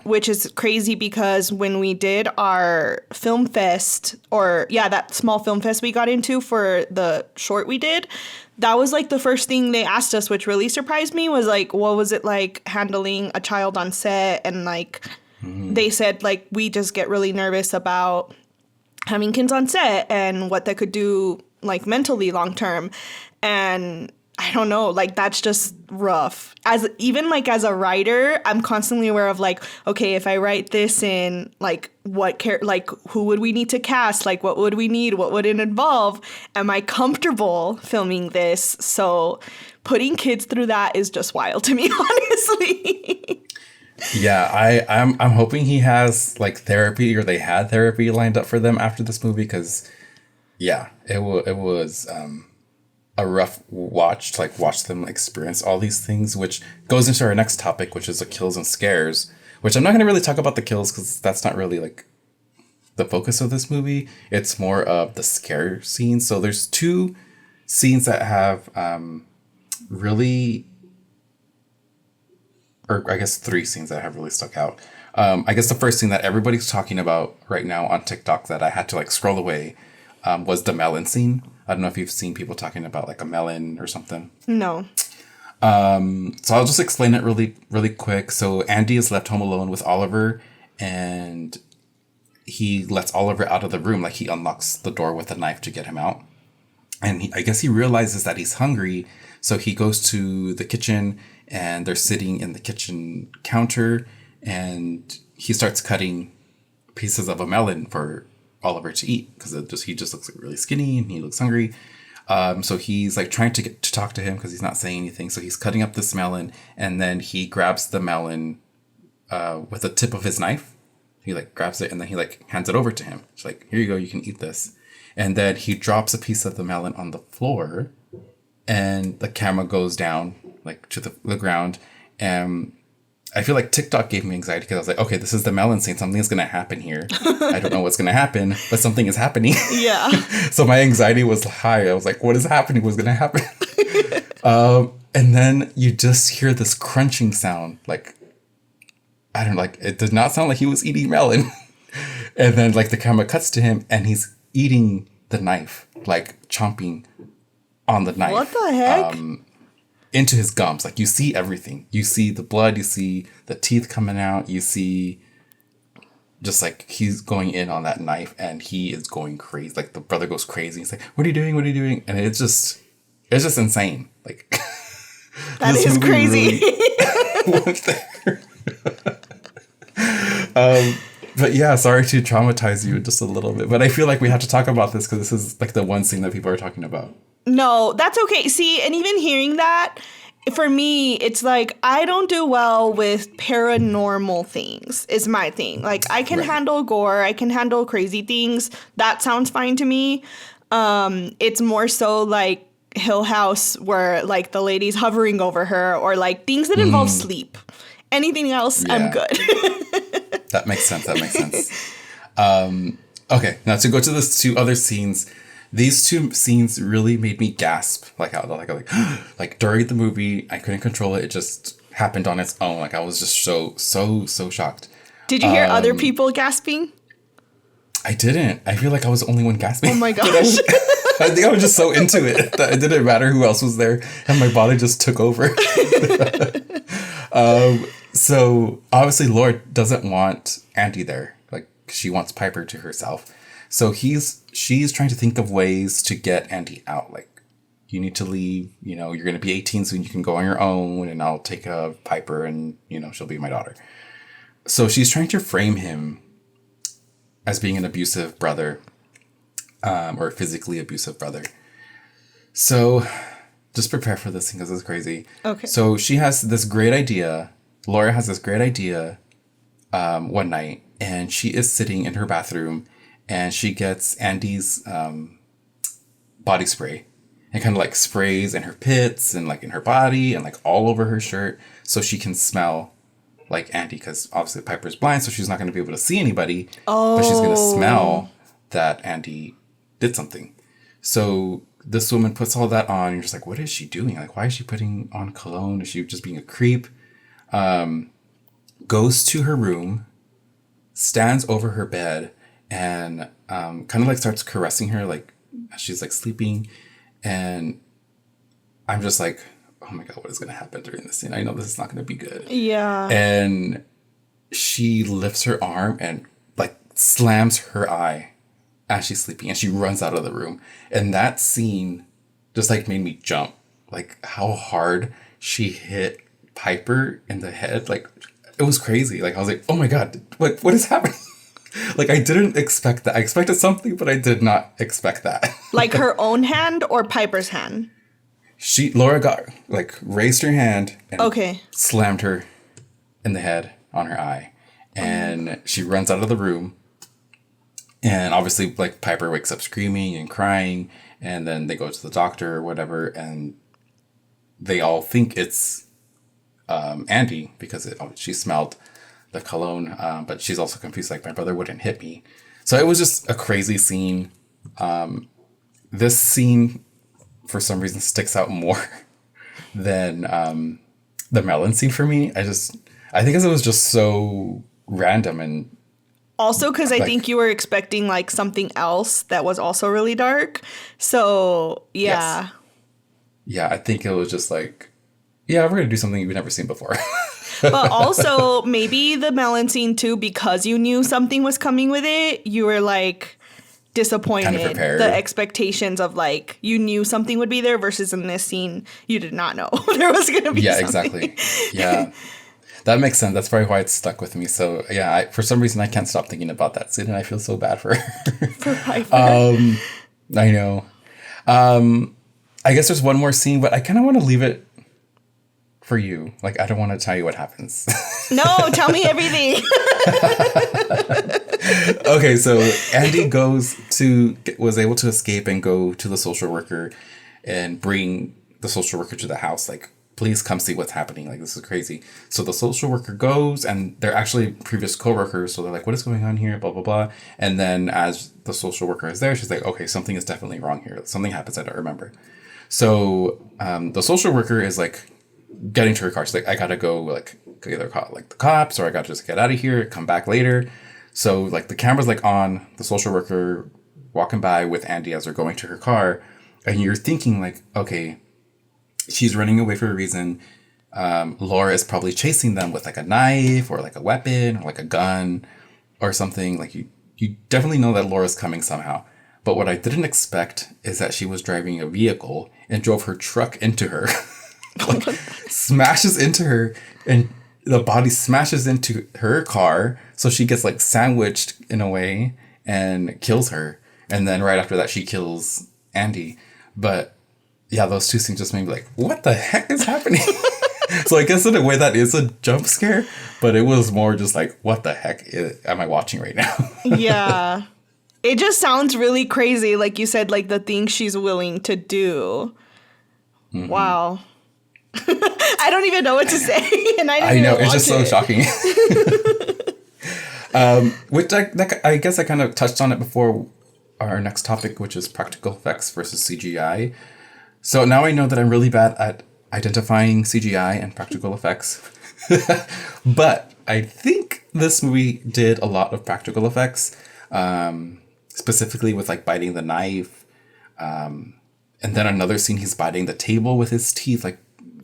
Which is crazy because when we did our film fest, that small film fest we got into for the short we did, that was like the first thing they asked us, which really surprised me, was like, what was it like handling a child on set? And like, they said like, we just get really nervous about having kids on set and what that could do like mentally long term. And I don't know, like, that's just rough. As a writer, I'm constantly aware of like, okay, if I write this in, like, who would we need to cast? Like, what would we need? What would it involve? Am I comfortable filming this? So putting kids through that is just wild to me, honestly. Yeah, I'm hoping he has like therapy, or they had therapy lined up for them after this movie, because it was a rough watch to like watch them experience all these things, which goes into our next topic, which is the kills and scares, which I'm not going to really talk about the kills because that's not really like the focus of this movie. It's more of the scare scenes. So there's 2 scenes that have really, or I guess 3 scenes that have really stuck out. I guess the first thing that everybody's talking about right now on TikTok that I had to like scroll away was the melon scene. I don't know if you've seen people talking about like a melon or something. No. So I'll just explain it really, really quick. So Andy is left home alone with Oliver, and he lets Oliver out of the room. Like, he unlocks the door with a knife to get him out. And I guess he realizes that he's hungry. So he goes to the kitchen, and they're sitting in the kitchen counter, and he starts cutting pieces of a melon for Oliver to eat because he just looks like really skinny and he looks hungry. So he's like trying to get to talk to him because he's not saying anything. So he's cutting up this melon, and then he grabs the melon with the tip of his knife. He like grabs it and then he like hands it over to him. It's like, here you go, you can eat this. And then he drops a piece of the melon on the floor, and the camera goes down like to the ground. And I feel like TikTok gave me anxiety because I was like, okay, this is the melon scene. Something is going to happen here. I don't know what's going to happen, but something is happening. Yeah. So my anxiety was high. I was like, what is happening? What's going to happen? And then you just hear this crunching sound. Like, I don't know, like, it did not sound like he was eating melon. And then like the camera cuts to him and he's eating the knife, like chomping on the knife. What the heck? Into his gums. Like, you see everything. You see the blood, you see the teeth coming out, you see just like he's going in on that knife and he is going crazy. Like the brother goes crazy. He's like, what are you doing? What are you doing? And it's just insane. Like that is crazy. Really went there. But yeah, sorry to traumatize you just a little bit. But I feel like we have to talk about this because this is like the one scene that people are talking about. No, that's okay. See, and even hearing that, for me, it's like I don't do well with paranormal things is my thing. Like I can handle gore, I can handle crazy things. That sounds fine to me. It's more so like Hill House where like the lady's hovering over her or like things that involve sleep. Anything else, yeah. I'm good. That makes sense. Okay, now to go to the two other scenes. These two scenes really made me gasp. Like during the movie, I couldn't control it. It just happened on its own. Like I was just so shocked. Did you hear other people gasping? I didn't. I feel like I was the only one gasping. Oh my gosh. I think I was just so into it that it didn't matter who else was there. And my body just took over. So obviously Laura doesn't want Andy there. Like she wants Piper to herself. So she's trying to think of ways to get Andy out. Like, you need to leave, you know, you're going to be 18 soon, you can go on your own and I'll take Piper and, you know, she'll be my daughter. So she's trying to frame him as being an abusive brother, or physically abusive brother. So just prepare for this thing because it's crazy. Okay. So she has this great idea. Laura has this great idea one night, and she is sitting in her bathroom and she gets Andy's body spray and kind of like sprays in her pits and like in her body and like all over her shirt so she can smell like Andy, because obviously Piper's blind, so she's not going to be able to see anybody. Oh. But she's going to smell that Andy did something. So this woman puts all that on and you're just like, what is she doing? Like, why is she putting on cologne? Is she just being a creep? Goes to her room, stands over her bed, and kind of like starts caressing her like as she's like sleeping. And I'm just like, oh my God, what is going to happen during this scene? I know this is not going to be good. Yeah. And she lifts her arm and like slams her eye as she's sleeping, and she runs out of the room. And that scene just like made me jump. Like how hard she hit Piper in the head. Like it was crazy. Like I was like, oh my God, what is happening? Like, I didn't expect that. I expected something, but I did not expect that. Like her own hand or Piper's hand? Laura got, like, raised her hand and slammed her in the head on her eye. And she runs out of the room. And obviously, like, Piper wakes up screaming and crying. And then they go to the doctor or whatever. And they all think it's Andy because she smelled the cologne, but she's also confused, like, my brother wouldn't hit me. So it was just a crazy scene. This scene, for some reason, sticks out more than the melon scene for me. I think because it was just so random. And also because I think you were expecting, like, something else that was also really dark. So, yeah. Yes. Yeah, I think it was just like, yeah, we're going to do something you've never seen before. But also, maybe the melon scene, too, because you knew something was coming with it, you were, like, disappointed. Kind of prepared. The expectations of, like, you knew something would be there versus in this scene, you did not know there was going to be something. Yeah, exactly. Yeah. That makes sense. That's probably why it's stuck with me. So yeah, for some reason I can't stop thinking about that scene, and I feel so bad for her. For Piper. I know. I guess there's one more scene, but I kind of want to leave it for you. Like, I don't want to tell you what happens. No, tell me everything. Okay, so Andy was able to escape and go to the social worker and bring the social worker to the house. Like, please come see what's happening. Like, this is crazy. So the social worker goes, and they're actually previous coworkers. So they're like, what is going on here? Blah, blah, blah. And then as the social worker is there, she's like, okay, something is definitely wrong here. Something happens I don't remember. So the social worker is like getting to her car. She's like, I gotta go, like, either call like the cops, or I gotta just get out of here, come back later. So like the camera's like on the social worker walking by with Andy as they're going to her car, and you're thinking like, okay, she's running away for a reason. Laura is probably chasing them with like a knife or like a weapon or like a gun or something. Like you definitely know that Laura's coming somehow. But what I didn't expect is that she was driving a vehicle and drove her truck into her. Like, smashes into her, and the body smashes into her car. So she gets like sandwiched in a way and kills her. And then right after that, she kills Andy. But yeah, those two scenes just made me like, what the heck is happening? So I guess in a way that is a jump scare, but it was more just like, what the heck am I watching right now? Yeah. It just sounds really crazy. Like you said, like the things she's willing to do. Mm-hmm. Wow. I don't even know what to say. And I know, it's just so shocking. Which I guess I kind of touched on it before our next topic, which is practical effects versus CGI. So now I know that I'm really bad at identifying CGI and practical effects. But I think this movie did a lot of practical effects, specifically with like biting the knife. And then another scene, he's biting the table with his teeth, like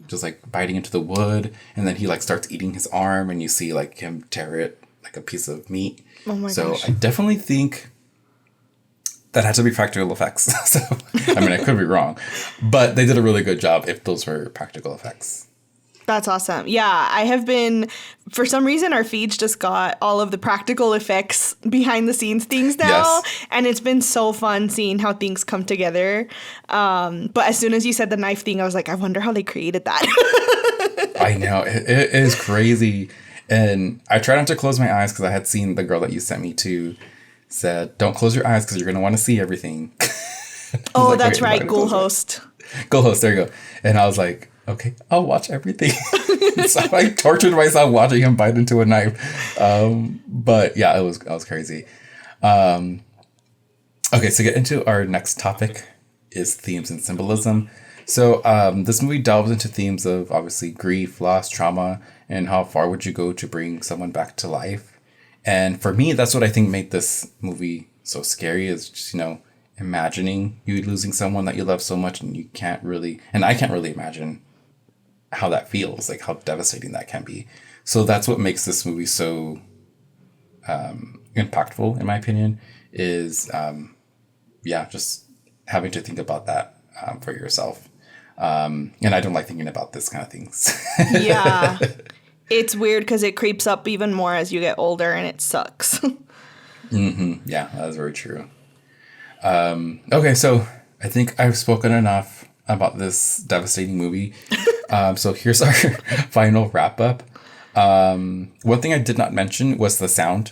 just like biting into the wood. And then he like starts eating his arm, and you see like him tear it like a piece of meat. Oh my gosh. I definitely think that had to be practical effects. So, I mean, I could be wrong, but they did a really good job if those were practical effects. That's awesome. Yeah, I have been, for some reason, our feeds just got all of the practical effects behind the scenes things now. Yes. And it's been so fun seeing how things come together. But as soon as you said the knife thing, I was like, I wonder how they created that. I know. It is crazy. And I try not to close my eyes because I had seen the girl that you sent me to said, don't close your eyes because you're going to want to see everything. Oh, like, that's right. Ghoul host. Ghoul host. There you go. And I was like, okay, I'll watch everything. So I tortured myself watching him bite into a knife. But yeah, it was crazy. Okay, so get into our next topic is themes and symbolism. So this movie delves into themes of obviously grief, loss, trauma, and how far would you go to bring someone back to life. And for me, that's what I think made this movie so scary, is just, imagining you losing someone that you love so much, and I can't really imagine how that feels, like how devastating that can be. So that's what makes this movie so impactful, in my opinion, is just having to think about that for yourself. And I don't like thinking about this kind of things. Yeah. It's weird because it creeps up even more as you get older, and it sucks. Mm-hmm. Yeah, that is very true. Okay, so I think I've spoken enough about this devastating movie. So here's our final wrap up. One thing I did not mention was the sound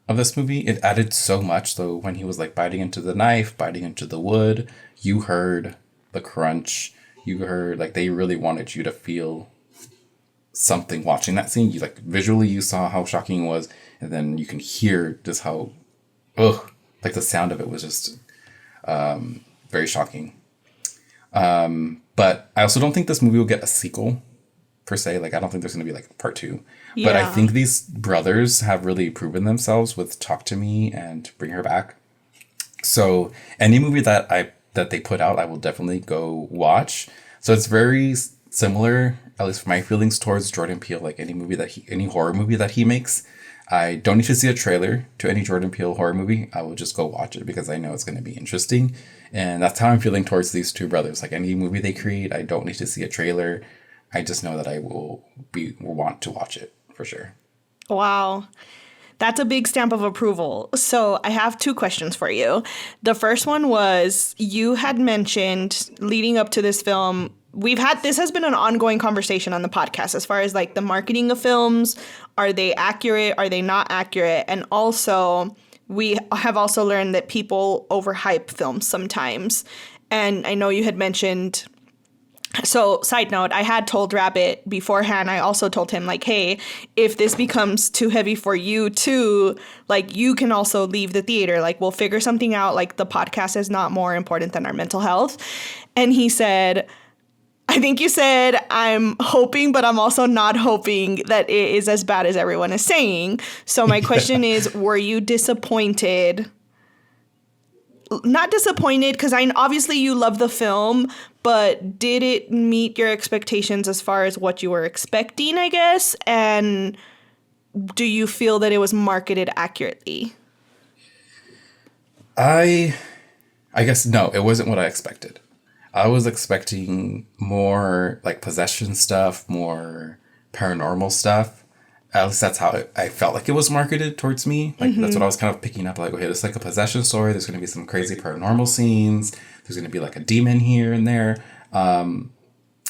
of this movie. It added so much. So when he was like biting into the knife, biting into the wood, you heard the crunch. You heard like they really wanted you to feel something watching that scene. You like visually you saw how shocking it was, and then you can hear just how like the sound of it was just very shocking. But I also don't think this movie will get a sequel per se. Like I don't think there's gonna be like part 2. Yeah. But I think these brothers have really proven themselves with Talk to Me and Bring Her Back. So any movie that they put out, I will definitely go watch. So it's very similar, at least for my feelings, towards Jordan Peele. Like any horror movie that he makes, I don't need to see a trailer to any Jordan Peele horror movie. I will just go watch it because I know it's going to be interesting. And that's how I'm feeling towards these two brothers. Like any movie they create, I don't need to see a trailer. I just know that I will want to watch it for sure. Wow. That's a big stamp of approval. So I have two questions for you. The first one was, you had mentioned leading up to this film, this has been an ongoing conversation on the podcast as far as like the marketing of films. Are they accurate? Are they not accurate? And also, we have also learned that people overhype films sometimes. And I know you had mentioned... So, side note, I had told Rabbit beforehand, I also told him, like, hey, if this becomes too heavy for you too, like, you can also leave the theater. Like, we'll figure something out. Like, the podcast is not more important than our mental health. And he said, I think you said, I'm hoping, but I'm also not hoping that it is as bad as everyone is saying. So my question is, were you disappointed? Not disappointed, because obviously you love the film, but did it meet your expectations as far as what you were expecting, I guess? And do you feel that it was marketed accurately? I guess no, it wasn't what I expected. I was expecting more like possession stuff, more paranormal stuff. At least that's how I felt like it was marketed towards me. Like, that's what I was kind of picking up. Like, okay, it's like a possession story. There's going to be some crazy paranormal scenes. There's going to be like a demon here and there.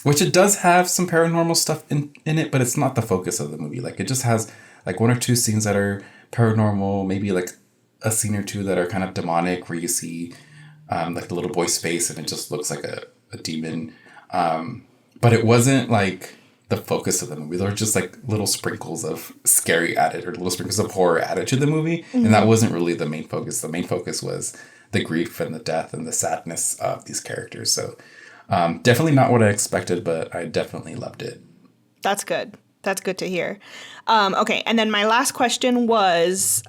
Which it does have some paranormal stuff in it, but it's not the focus of the movie. Like, it just has like one or two scenes that are paranormal, maybe like a scene or two that are kind of demonic, where you see like the little boy's face and it just looks like a demon. But it wasn't like the focus of the movie. There were just like little sprinkles of scary added, or little sprinkles of horror added to the movie. Mm-hmm. And that wasn't really the main focus. The main focus was the grief and the death and the sadness of these characters. So definitely not what I expected, but I definitely loved it. That's good. That's good to hear. Okay. And then my last question was,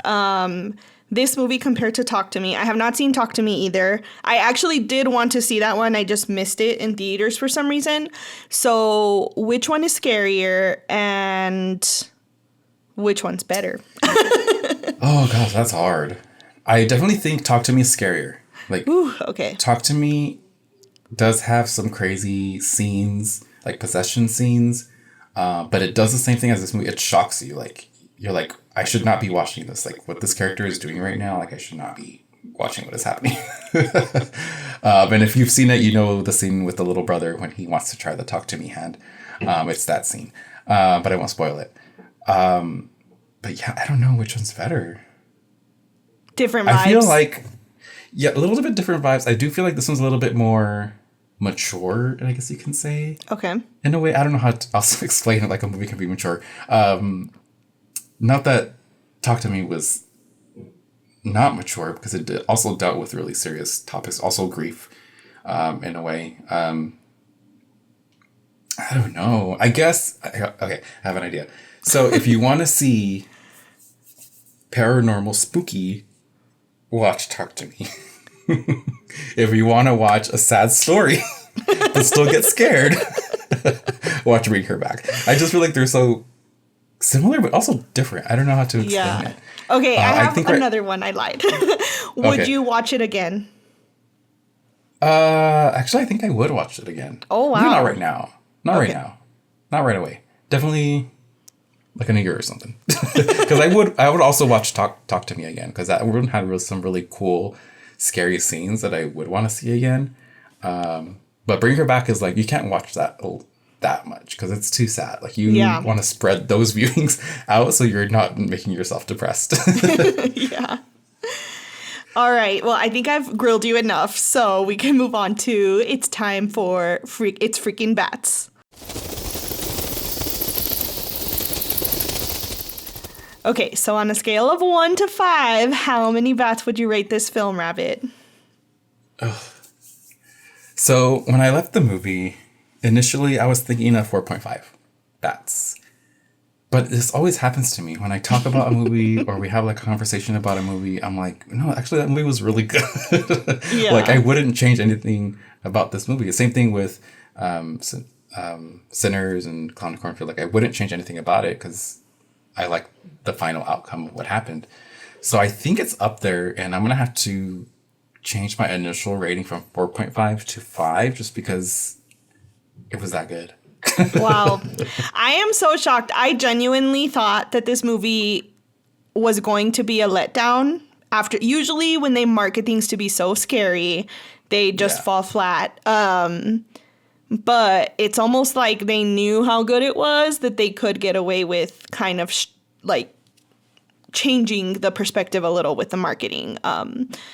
this movie compared to Talk to Me. I have not seen Talk to Me either. I actually did want to see that one. I just missed it in theaters for some reason. So which one is scarier and which one's better? Oh, gosh, that's hard. I definitely think Talk to Me is scarier. Like, ooh, okay. Talk to Me does have some crazy scenes, like possession scenes, but it does the same thing as this movie. It shocks you. Like, you're like, I should not be watching this. Like, what this character is doing right now, like, I should not be watching what is happening. And if you've seen it, you know the scene with the little brother when he wants to try the Talk to Me hand. It's that scene. But I won't spoil it. But yeah, I don't know which one's better. Different vibes. I feel like, yeah, a little bit different vibes. I do feel like this one's a little bit more mature, I guess you can say. Okay. In a way, I don't know how to also explain it like a movie can be mature. Not that Talk to Me was not mature, because it also dealt with really serious topics, also grief, in a way. I don't know. I guess, okay, I have an idea. So if you want to see paranormal spooky, watch Talk to Me. If you want to watch a sad story but still get scared, watch Bring Her Back. I just feel like they're so similar but also different. I don't know how to explain it. Okay, I have another one. I lied. Would you watch it again? Actually, I think I would watch it again. Oh, wow. Maybe not right now. Not right now. Not right away. Definitely like in a year or something. Because I would also watch Talk to Me again, because that one had some really cool, scary scenes that I would want to see again. But Bring Her Back is like, you can't watch that much because it's too sad. Like, you want to spread those viewings out so you're not making yourself depressed. Yeah. All right. Well, I think I've grilled you enough, so we can move on to it's time for It's Freaking Bats. Okay, so on a scale of 1 to 5, how many bats would you rate this film, Rabbit? So when I left the movie, initially I was thinking of 4.5 bats. But this always happens to me. When I talk about a movie or we have like a conversation about a movie, I'm like, no, actually that movie was really good. Yeah. Like, I wouldn't change anything about this movie. The same thing with Sinners and Clown Cornfield. Like, I wouldn't change anything about it because I like the final outcome of what happened. So I think it's up there, and I'm going to have to change my initial rating from 4.5 to 5 just because it was that good. Wow. I am so shocked. I genuinely thought that this movie was going to be a letdown. Usually when they market things to be so scary, they just fall flat. But it's almost like they knew how good it was that they could get away with kind of changing the perspective a little with the marketing.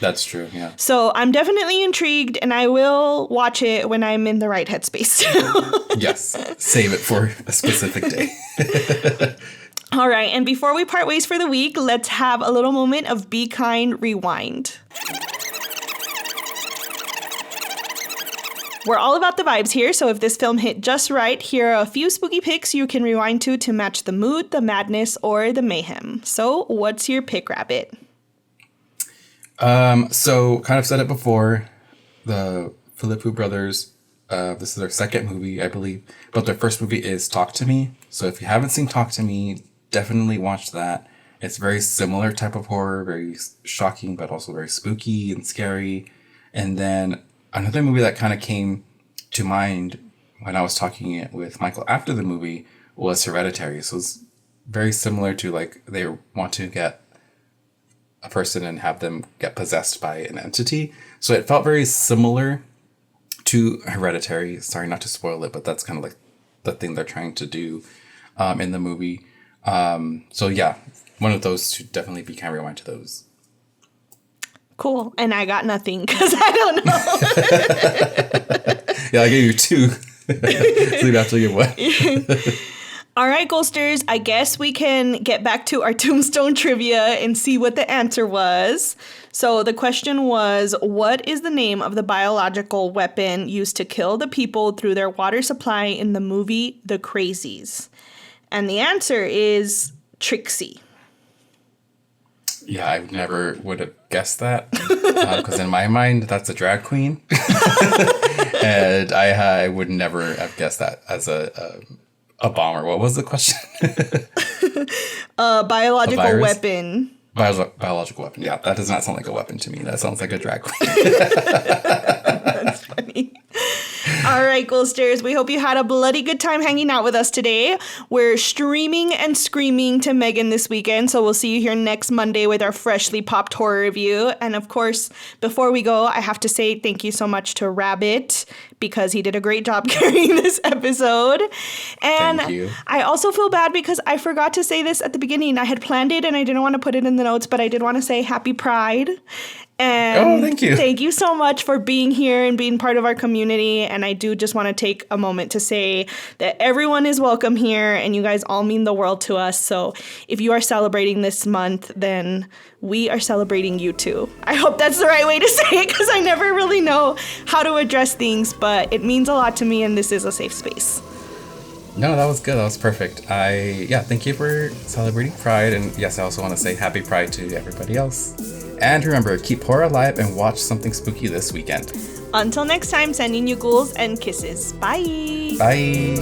That's true, yeah. So I'm definitely intrigued, and I will watch it when I'm in the right headspace. Yes, save it for a specific day. All right, and before we part ways for the week, let's have a little moment of Be Kind Rewind. We're all about the vibes here, so if this film hit just right, here are a few spooky picks you can rewind to match the mood, the madness, or the mayhem. So, what's your pick, Rabbit? So, kind of said it before, the Phillips brothers, this is their second movie, I believe, but their first movie is Talk to Me. So, if you haven't seen Talk to Me, definitely watch that. It's very similar type of horror, very shocking, but also very spooky and scary. And then another movie that kind of came to mind when I was talking with Michael after the movie was Hereditary. So it's very similar to, like, they want to get a person and have them get possessed by an entity. So it felt very similar to Hereditary. Sorry not to spoil it, but that's kind of like the thing they're trying to do in the movie. So yeah, one of those to definitely be kind of rewind to those. Cool. And I got nothing because I don't know. Yeah, I gave you two. So you have to get one. All right, Ghosters, I guess we can get back to our Tombstone Trivia and see what the answer was. So the question was, what is the name of the biological weapon used to kill the people through their water supply in the movie The Crazies? And the answer is Trixie. Yeah, I never would have guessed that because in my mind, that's a drag queen. And I would never have guessed that as a bomber. What was the question? Biological weapon. Biological weapon. Yeah, that does not sound like a weapon to me. That sounds like a drag queen. That's funny. All right, Ghosters, we hope you had a bloody good time hanging out with us today. We're streaming and screaming to Megan this weekend, so we'll see you here next Monday with our freshly popped horror review. And of course, before we go, I have to say thank you so much to Rabbit because he did a great job carrying this episode. And Thank you. I also feel bad because I forgot to say this at the beginning. I had planned it and I didn't want to put it in the notes, but I did want to say Happy Pride. And thank you. Thank you so much for being here and being part of our community. And I do just want to take a moment to say that everyone is welcome here and you guys all mean the world to us. So if you are celebrating this month, then we are celebrating you too. I hope that's the right way to say it because I never really know how to address things, but it means a lot to me and this is a safe space. No, that was good. That was perfect. Thank you for celebrating Pride. And yes, I also want to say Happy Pride to everybody else. And remember, keep horror alive and watch something spooky this weekend. Until next time, sending you ghouls and kisses. Bye. Bye.